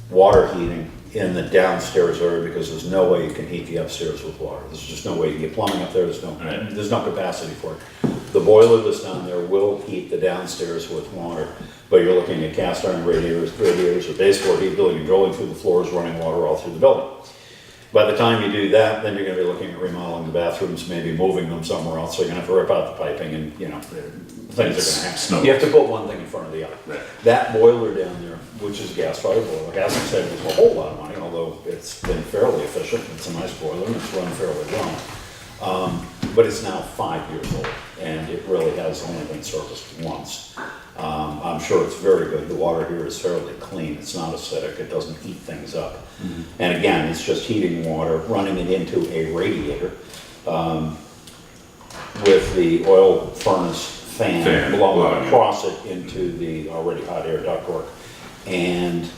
water heating in the downstairs area, because there's no way you can heat the upstairs with water. There's just no way you get plumbing up there, there's no capacity for it. The boiler that's down there will heat the downstairs with water, but you're looking at cast iron radiators or baseboard heat, building and drilling through the floors, running water all through the building. By the time you do that, then you're gonna be looking at remodeling the bathrooms, maybe moving them somewhere else, so you're gonna have to rip out the piping and, things are gonna happen. You have to put one thing in front of the other. Right. That boiler down there, which is a gas-fired boiler, hasn't saved us a whole lot of money, although it's been fairly efficient. It's a nice boiler and it's run fairly well. But it's now 5 years old and it really has only been serviced once. I'm sure it's very good. The water here is fairly clean. It's not acidic. It doesn't heat things up. And again, it's just heating water, running it into a radiator with the oil furnace fan blowing across it into the already hot air ductwork. And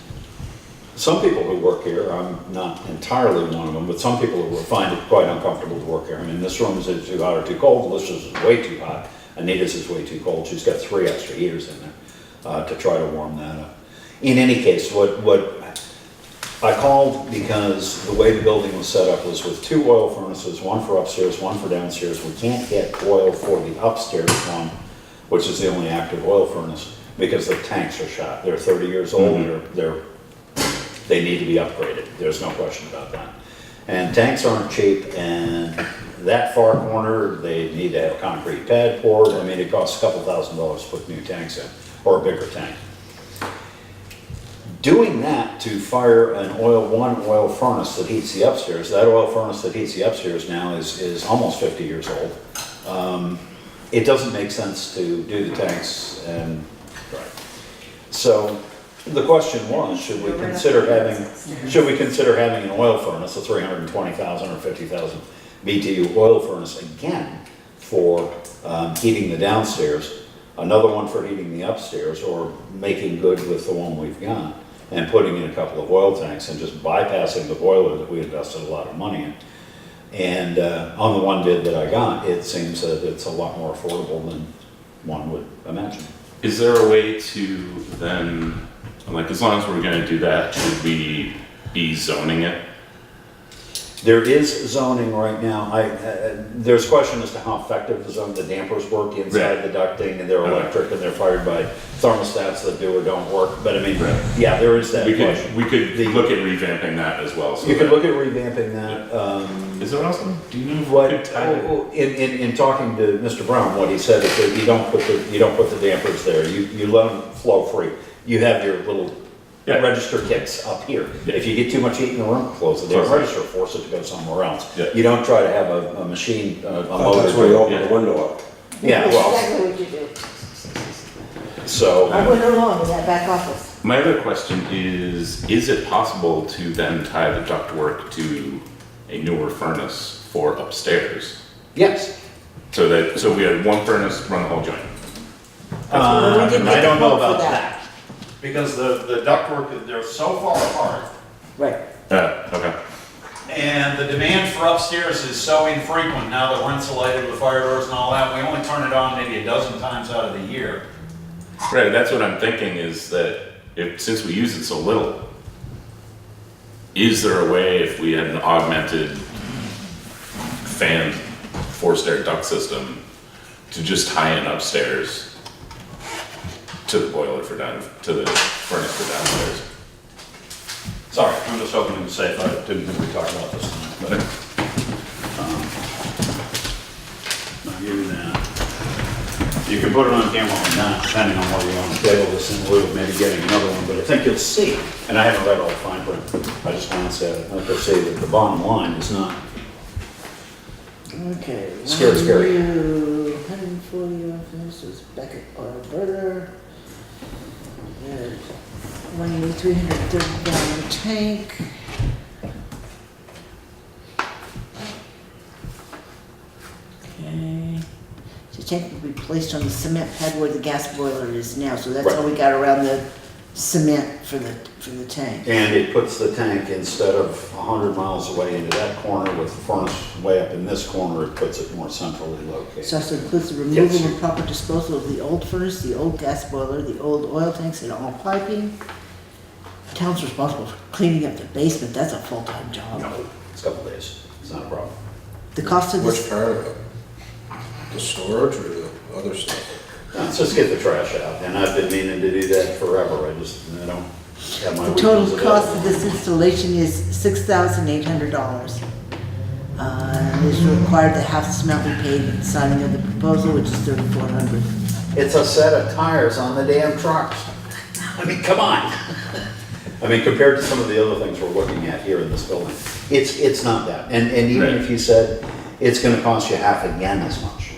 some people who work here, I'm not entirely one of them, but some people who find it quite uncomfortable to work here. I mean, this room is either too hot or too cold. Alicia's is way too hot. Anita's is way too cold. She's got 3 extra heaters in there to try to warm that up. In any case, what I called because the way the building was set up was with 2 oil furnaces, one for upstairs, one for downstairs. We can't get oil for the upstairs one, which is the only active oil furnace. because the tanks are shot. They're 30 years old, they need to be upgraded. There's no question about that. And tanks aren't cheap, and that far corner, they need to have concrete pad poured. I mean, it costs a couple $1,000s to put new tanks in, or a bigger tank. Doing that to fire an one oil furnace that heats the upstairs, that oil furnace that heats the upstairs now is almost 50 years old. It doesn't make sense to do the tanks and, so the question was, should we consider having an oil furnace, a 320,000 or 50,000 BTU oil furnace again for heating the downstairs, another one for heating the upstairs, or making good with the one we've got and putting in a couple of oil tanks and just bypassing the boiler that we invested a lot of money in. And on the one bid that I got, it seems that it's a lot more affordable than one would imagine. Is there a way to then, like, as long as we're gonna do that, should we be zoning it? There is zoning right now. There's question as to how effective the dampers work inside the ducting, and they're electric and they're fired by thermostats that do or don't work. But I mean, yeah, there is that question. We could look at revamping that as well. So you could look at revamping that. Is there also, do you know what? what In talking to Mr. Brown, what he said is that you don't put the dampers there. You let them flow free. You have your little register kicks up here. If you get too much heat in the room, close the damn register, force it to go somewhere else. You don't try to have a machine, a motor. That's where you open the window up. Yeah, well. That's exactly what you do. So. I went along in that back office. My other question is it possible to then tie the ductwork to a newer furnace for upstairs? Yes. So we had one furnace run the whole joint? I don't know about that. Because the ductwork, they're so far apart. Right. Okay. And the demand for upstairs is so infrequent now that we're insulated with fire doors and all that. We only turn it on maybe a dozen times out of the year. Right, that's what I'm thinking is that since we use it so little, is there a way if we had an augmented fan forced air duct system to just tie in upstairs to the boiler to the furnace for downstairs? Sorry, I'm just hoping to be safe. I didn't think we talked about this tonight, but I'll give you that. You can put it on camera or not, depending on whether you want to table this in lieu of maybe getting another one, but I think you'll see, and I haven't read all the fine print, I just glanced at it, I think you'll see that the bottom line is not Okay. scary. 140 office is Beckett oil burner. There's 1,330 gallon tank. Okay. The tank will be placed on the cement pad where the gas boiler is now, so that's how we got around the cement for the tank. And it puts the tank, instead of 100 miles away into that corner with the furnace way up in this corner, it puts it more centrally located. So it includes the removal and proper disposal of the old furnace, the old gas boiler, the old oil tanks, and all piping. The town's responsible for cleaning up the basement. That's a full-time job. No, it's a couple days, it's not a problem. The cost of this. Which part of it? The storage or the other stuff? Let's just get the trash out, and I've been meaning to do that forever, I don't have my. The total weekends cost of available. this installation is $6,800. It's required that half this amount be paid at the signing of the proposal, which is $3,400. It's a set of tires on the damn trucks. I mean, come on. I mean, compared to some of the other things we're looking at here in this building, it's not that. And even if you said it's gonna cost you half again as much,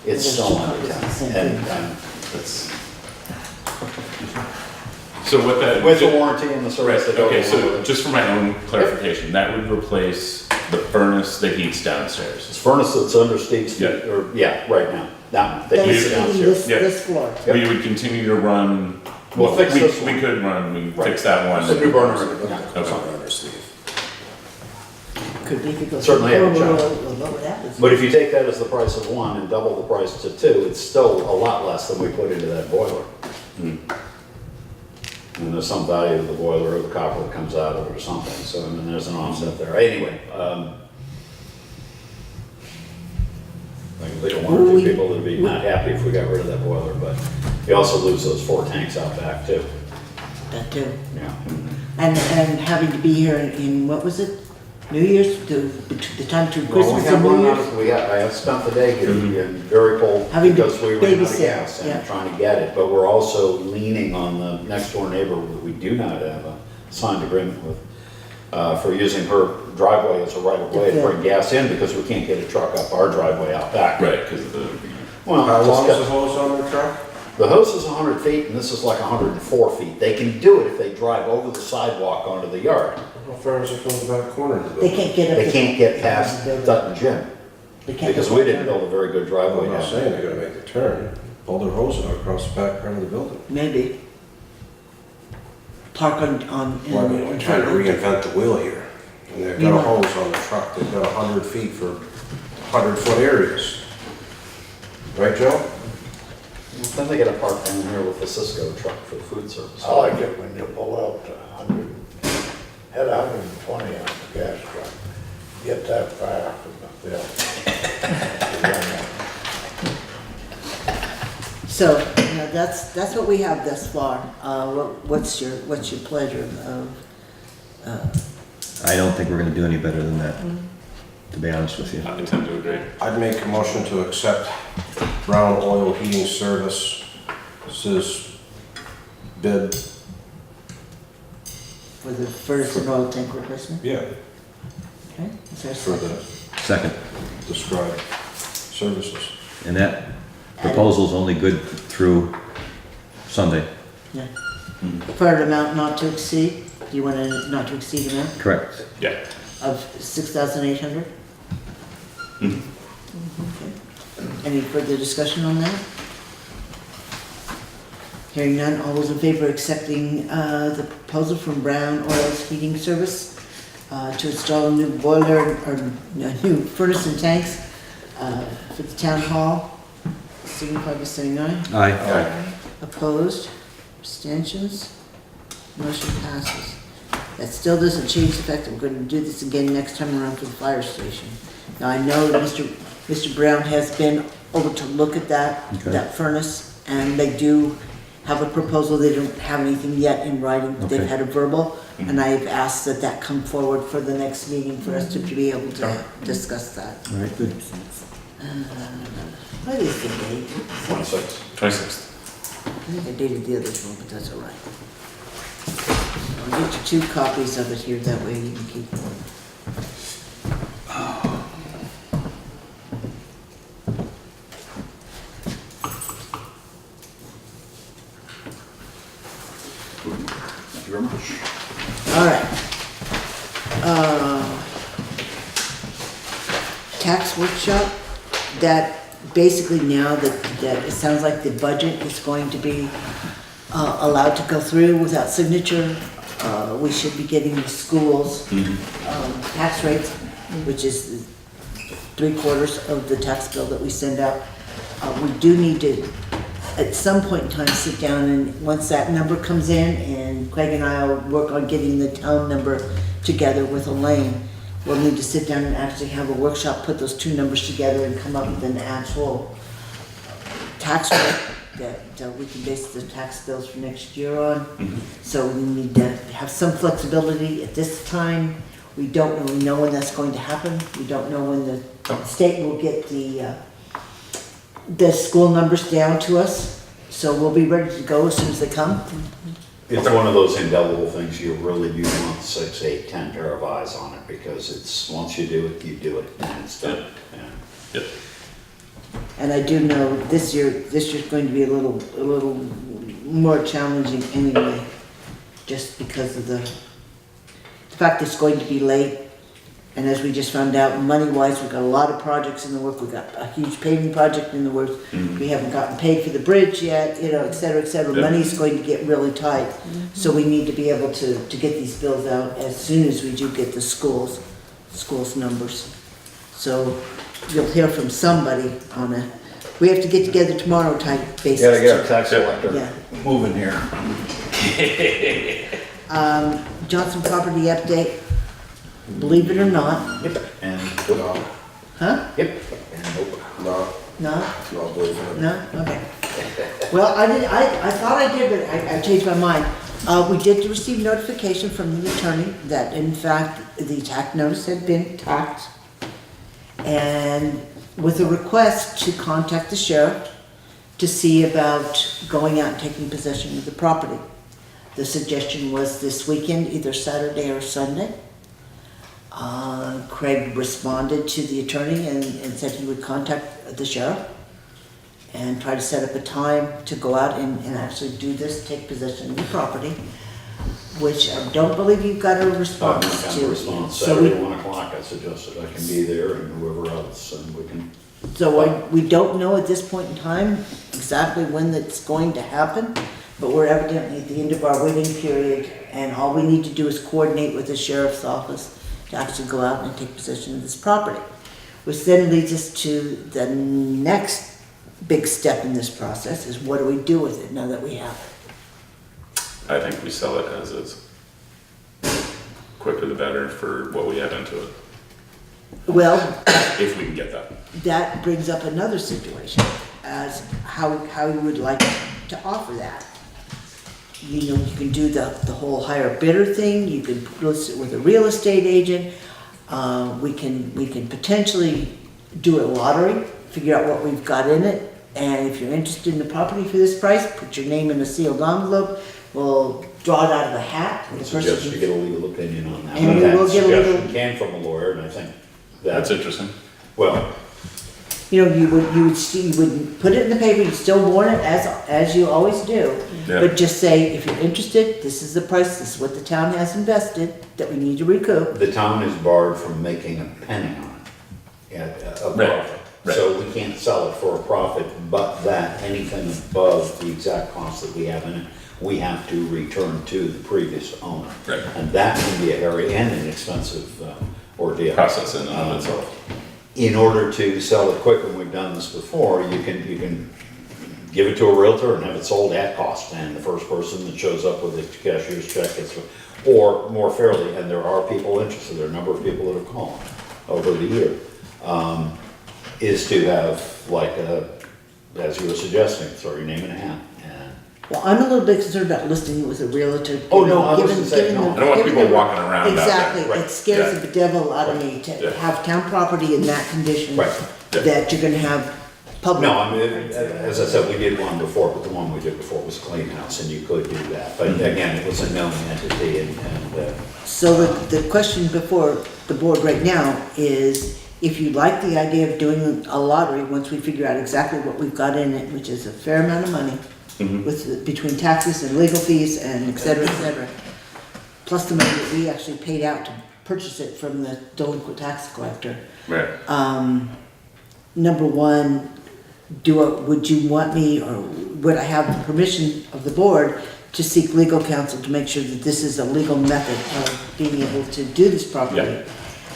it's still under 10. And it's, So what that. with the warranty and the service that goes Okay, along so with it. just for my own clarification, that would replace the furnace that heats downstairs. This furnace that's under Steve's feet, right now, that one, that That heats is it heating downstairs. this floor. We would continue to run. We'll fix we, this we one. could run, we fix that one. It's a new burner. Okay. Could be if it goes. Certainly have a chance. We'll know what happens. But if you take that as the price of one and double the price to two, it's still a lot less than we put into that boiler. And there's some value to the boiler or the copper that comes out of it or something, so I mean, there's an offset there. Anyway, I can think of one or two people that'd be not happy if we got rid of that boiler, but You also lose those 4 tanks out back too. That too. Yeah. And having to be here in, what was it? New Year's, the time between Well, Christmas and New Year's? I have spent the day here and very cold Having to because we ran out of babysit, gas yeah. and trying to get it. But we're also leaning on the next door neighbor that we do not have a signed agreement with for using her driveway as a right of way to bring gas in because we can't get a truck up our driveway out back. Right, because of the, Well, How just long got- is the hose on the truck? The hose is 100 feet and this is like 104 feet. They can do it if they drive over the sidewalk onto the yard. How far is it from the back corner of the They building? can't get up. They can't get past Dutton Gym They can't because get we up didn't there. build a very good driveway I'm not down saying there. they're gonna make the turn, pull their hose out across the back part of the building. Maybe. Park on. Well, I mean, we're trying to reinvent the wheel here. And they've got a hose on the truck, they've got 100 feet for 100-foot areas. Right, Joe? Then they gotta park down here with the Cisco truck for food service. I like it when you pull out 100, head 120 on the gas truck. Get that far from the bill. So, you know, that's what we have thus far. What's your pleasure of, I don't think we're gonna do any better than that, to be honest with you. I tend to agree. I'd make a motion to accept Brown Oil Heating Services bid. for the furnace and oil tank replacement? Yeah. Okay, is there a For second? the Second, described services. and that proposal's only good through Sunday, Yeah. For an amount not to exceed, do you want a not to exceed amount correct? Yeah. of 6,800? Mhm. Okay. Any further discussion on that? Hearing none, all those in favor of accepting the proposal from Brown Oil's Heating Service to install a new boiler or a new furnace and tanks for the town hall, signify by saying aye. Aye. Opposed? Abstentions? Motion passes. That still doesn't change the fact that we're gonna do this again next time around for the fire station. Now, I know that Mr. Brown has been over to look at Okay. that furnace, and they do have a proposal. They don't have anything yet in writing, but they've Okay. had a verbal, and I've asked that come forward for the next meeting for us to be able to discuss that. All right, good. What is the date? 26. 26th. I think I dated the other one, but that's all right. I'll get you 2 copies of it here, that way you can keep them. Thank you very much. All right. Tax workshop, that basically now that it sounds like the budget is going to be allowed to go through without signature. We should be getting the schools tax rates, which is 3/4 of the tax bill that we send out. We do need to, at some point in time, sit down and once that number comes in, and Craig and I will work on getting the town number together with Elaine. We'll need to sit down and actually have a workshop, put those 2 numbers together and come up with an actual tax rate that we can base the tax bills for next year on. So we need to have some flexibility at this time. We don't really know when that's going to happen. We don't know when the state will get the school numbers down to us. So we'll be ready to go as soon as they come. It's one of those indelible things you really do want 6, 8, 10 pair of eyes on it because it's, once you do it, and it's done. Yeah. Yep. And I do know this year's going to be a little more challenging anyway, just because of the fact it's going to be late. And as we just found out, money-wise, we've got a lot of projects in the work. We've got a huge paving project in the works. We haven't gotten paid for the bridge yet, you know, et cetera, et cetera. Yep. Money's going to get really tight. So we need to be able to get these bills out as soon as we do get the schools numbers. So you'll hear from somebody on it. We have to get together tomorrow type basis. Gotta get our tax collector Yeah. moving here. Johnson property update, believe it or not, Yep. And nope. huh? Yep. And nope. No, No? not believing it. No? Okay. Well, I thought I did, but I changed my mind. We did receive notification from the attorney that in fact the tax notice had been taxed, and with a request to contact the sheriff to see about going out and taking possession of the property. The suggestion was this weekend, either Saturday or Sunday. Craig responded to the attorney and said he would contact the sheriff and try to set up a time to go out and actually do this, take possession of the property, which I don't believe you've got a response to. Saturday, 1 o'clock, I suggested I can be there and whoever else, and we can. So we don't know at this point in time exactly when that's going to happen, but we're evidently at the end of our waiting period, and all we need to do is coordinate with the sheriff's office to actually go out and take possession of this property. Which then leads us to the next big step in this process, is what do we do with it now that we have it? I think we sell it as is. Quicker the better for what we have into it, Well, if we can get that. that brings up another situation, as how you would like to offer that. You know, you can do the whole higher bidder thing, you can list it with a real estate agent, we can potentially do a lottery, figure out what we've got in it, and if you're interested in the property for this price, put your name in a sealed envelope, we'll draw it out of a hat. I suggest you get a legal opinion on that. And we will get a legal- That suggestion came from a lawyer, and I think That's interesting. well, You know, you would put it in the paper, you'd still warn it as you always do. Yeah. But just say, if you're interested, this is the price, this is what the town has invested, that we need to recoup. the town is barred from making a penny on it, a Right, profit. right. So we can't sell it for a profit, but that anything above the exact cost that we have in it, we have to return to the previous owner. Right. And that can be a hairy and an expensive ordeal. Process in and of itself. In order to sell it quick, and we've done this before, you can give it to a realtor and have it sold at cost, and the first person that shows up with a cashier's check gets, or more fairly, and there are people interested, there are a number of people that have called over the year, is to have, like, as you were suggesting, throw your name in a hat. And Well, I'm a little bit concerned about listing it with a realtor. Oh, no, I given- wasn't saying given no. the- I don't want given people the- walking around out there. Exactly, Right. it scares Yeah. the devil out of me to Yeah. have town property in that condition. Right. Yeah. That you're gonna have public. No, I mean, as I said, we did one before, but the one we did before was Clean House, and you could do that. But again, it was a known entity, and So the question before the board right now is, if you like the idea of doing a lottery, once we figure out exactly what we've got in it, which is a fair amount of money, with, between taxes and legal fees and et cetera, plus the money that we actually paid out to purchase it from the delinquent tax collector. Right. Number one, would you want me, or would I have the permission of the board to seek legal counsel to make sure that this is a legal method of being able to do this properly? Yeah.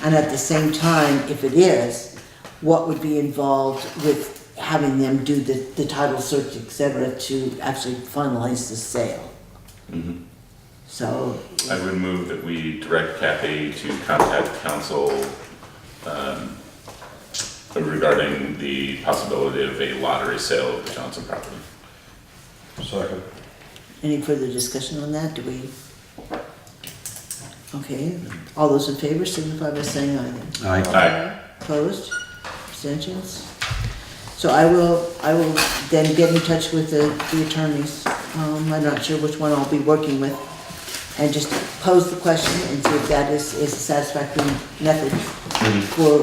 And at the same time, if it is, what would be involved with having them do the title search, et cetera, to actually finalize the sale? So, I would move that we direct Kathy to contact council regarding the possibility of a lottery sale of the Johnson property. Second. any further discussion on that? Do we? Okay, all those in favor signify by saying aye then. Aye. Opposed? Abstentions? So I will then get in touch with the attorneys. I'm not sure which one I'll be working with. And just pose the question and see if that is a satisfactory method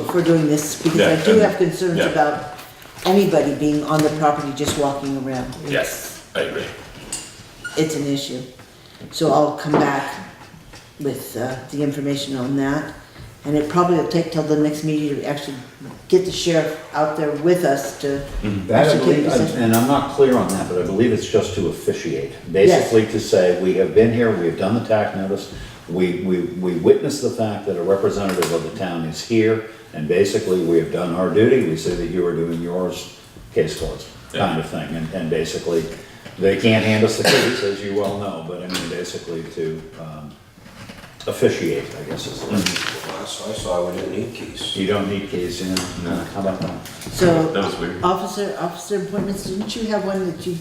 for doing this. Because I Yeah, do and- have concerns yeah. about anybody being on the property just walking around. Yes, I agree. It's an issue. So I'll come back with the information on that. And it probably will take till the next meeting to actually get the sheriff out there with us to that I actually take believe, possession. and I'm not clear on that, but I believe it's just to officiate. Basically to say, we have been here, we have done the tax notice, we witness the fact that a representative of the town is here, and basically we have done our duty, we say that you are doing yours, case closed, kind of thing. And basically, they can't hand us the keys, as you well know, but I mean, basically to officiate, I guess is the Last I saw, we didn't need keys. You don't need keys, you know? No. How about that? So, That was weird. officer appointments, didn't you have one that you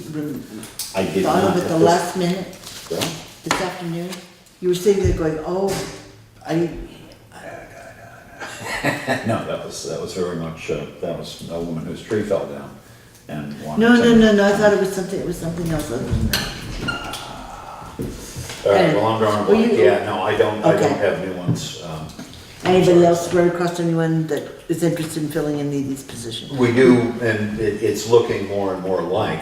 I did thought not. of at the last minute Yeah. this afternoon? You were sitting there going, oh, No, that was very much, that was a woman whose tree fell down and wanted no, to- I thought it was something else other than that. All right, well, I'm drawing a Were you- blank. Yeah, no, I don't Okay. have new ones. Anybody else run across anyone that is interested in filling any of these positions? We do, and it's looking more and more like,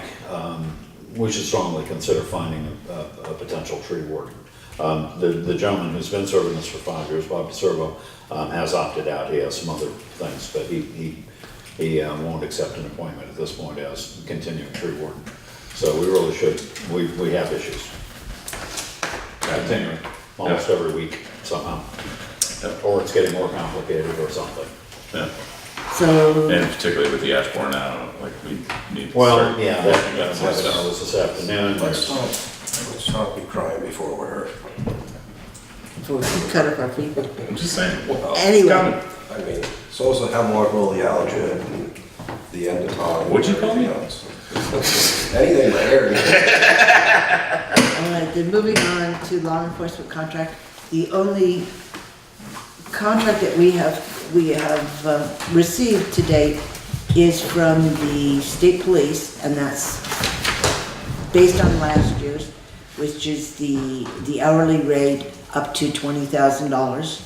we should strongly consider finding a potential tree warden. The gentleman who's been serving us for 5 years, Bob DeServo, has opted out. He has some other things, but he won't accept an appointment at this point as continuing tree warden. So we really should, we have issues. Continuing, almost every week somehow. Or it's getting more complicated or something. Yeah. So, And particularly with the Ashbourne now, like we need to Well, start. yeah, working on that's some what stuff. I was this afternoon. Let's not be crying before we're hurt. before we cut up our feet. I'm just saying. Anyway, I mean, so is the hemlock oleaginous and the endoton. What'd you call me? Anything but hairy. all right, then moving on to law enforcement contract. The only contract that we have received to date is from the state police, and that's based on last year's, which is the hourly rate up to $20,000.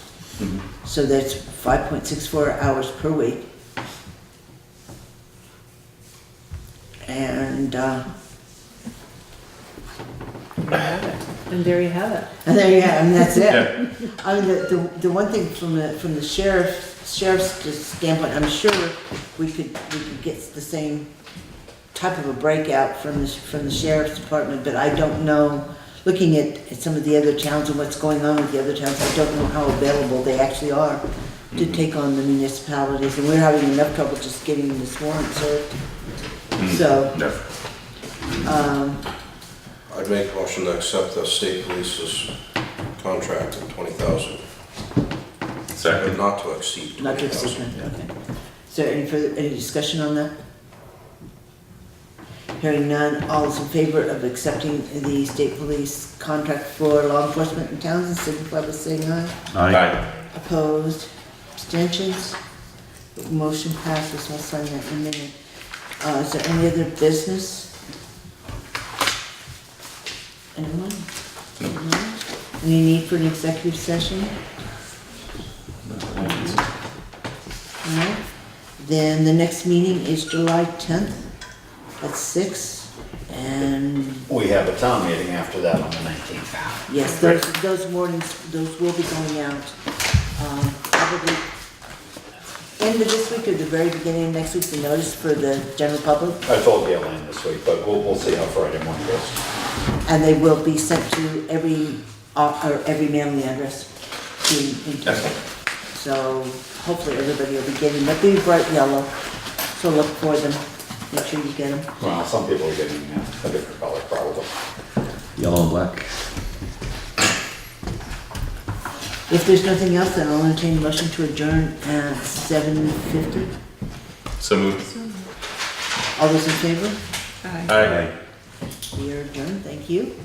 So that's 5.64 hours per week. And, And there you have it. and there you have, and that's it. Yeah. I mean, the one thing from the sheriff's standpoint, I'm sure we could get the same type of a breakout from the sheriff's department, but I don't know, looking at some of the other towns and what's going on with the other towns, I don't know how available they actually are to take on the municipalities, and we're having enough trouble just getting this warrant served. So, No. I'd make a motion to accept the state police's contract of 20,000, but Second. not to exceed not to exceed 20,000. that, okay. Is there any discussion on that? Hearing none, all is in favor of accepting the state police contract for law enforcement in towns, signify by saying aye. Aye. Opposed, abstentions, motion passes, I'll sign that in a minute. Is there any other business? Anyone? No? Any need for an executive session? No? Then the next meeting is July 10th at 6, and We have a town meeting after that on the 19th. yes, those warnings, those will be going out, probably end of this week or the very beginning of next week, the notice for the general public, I told Gail Ann this week, but we'll see how Friday morning goes. and they will be sent to every mailing address in town. So hopefully everybody will be getting, they'll be bright yellow, so look for them, make sure you get them. Well, some people are getting a different color probably. Yellow and black. If there's nothing else, then I'll entertain a motion to adjourn at 7:50. So moved. All those in favor? Aye. We are adjourned, thank you.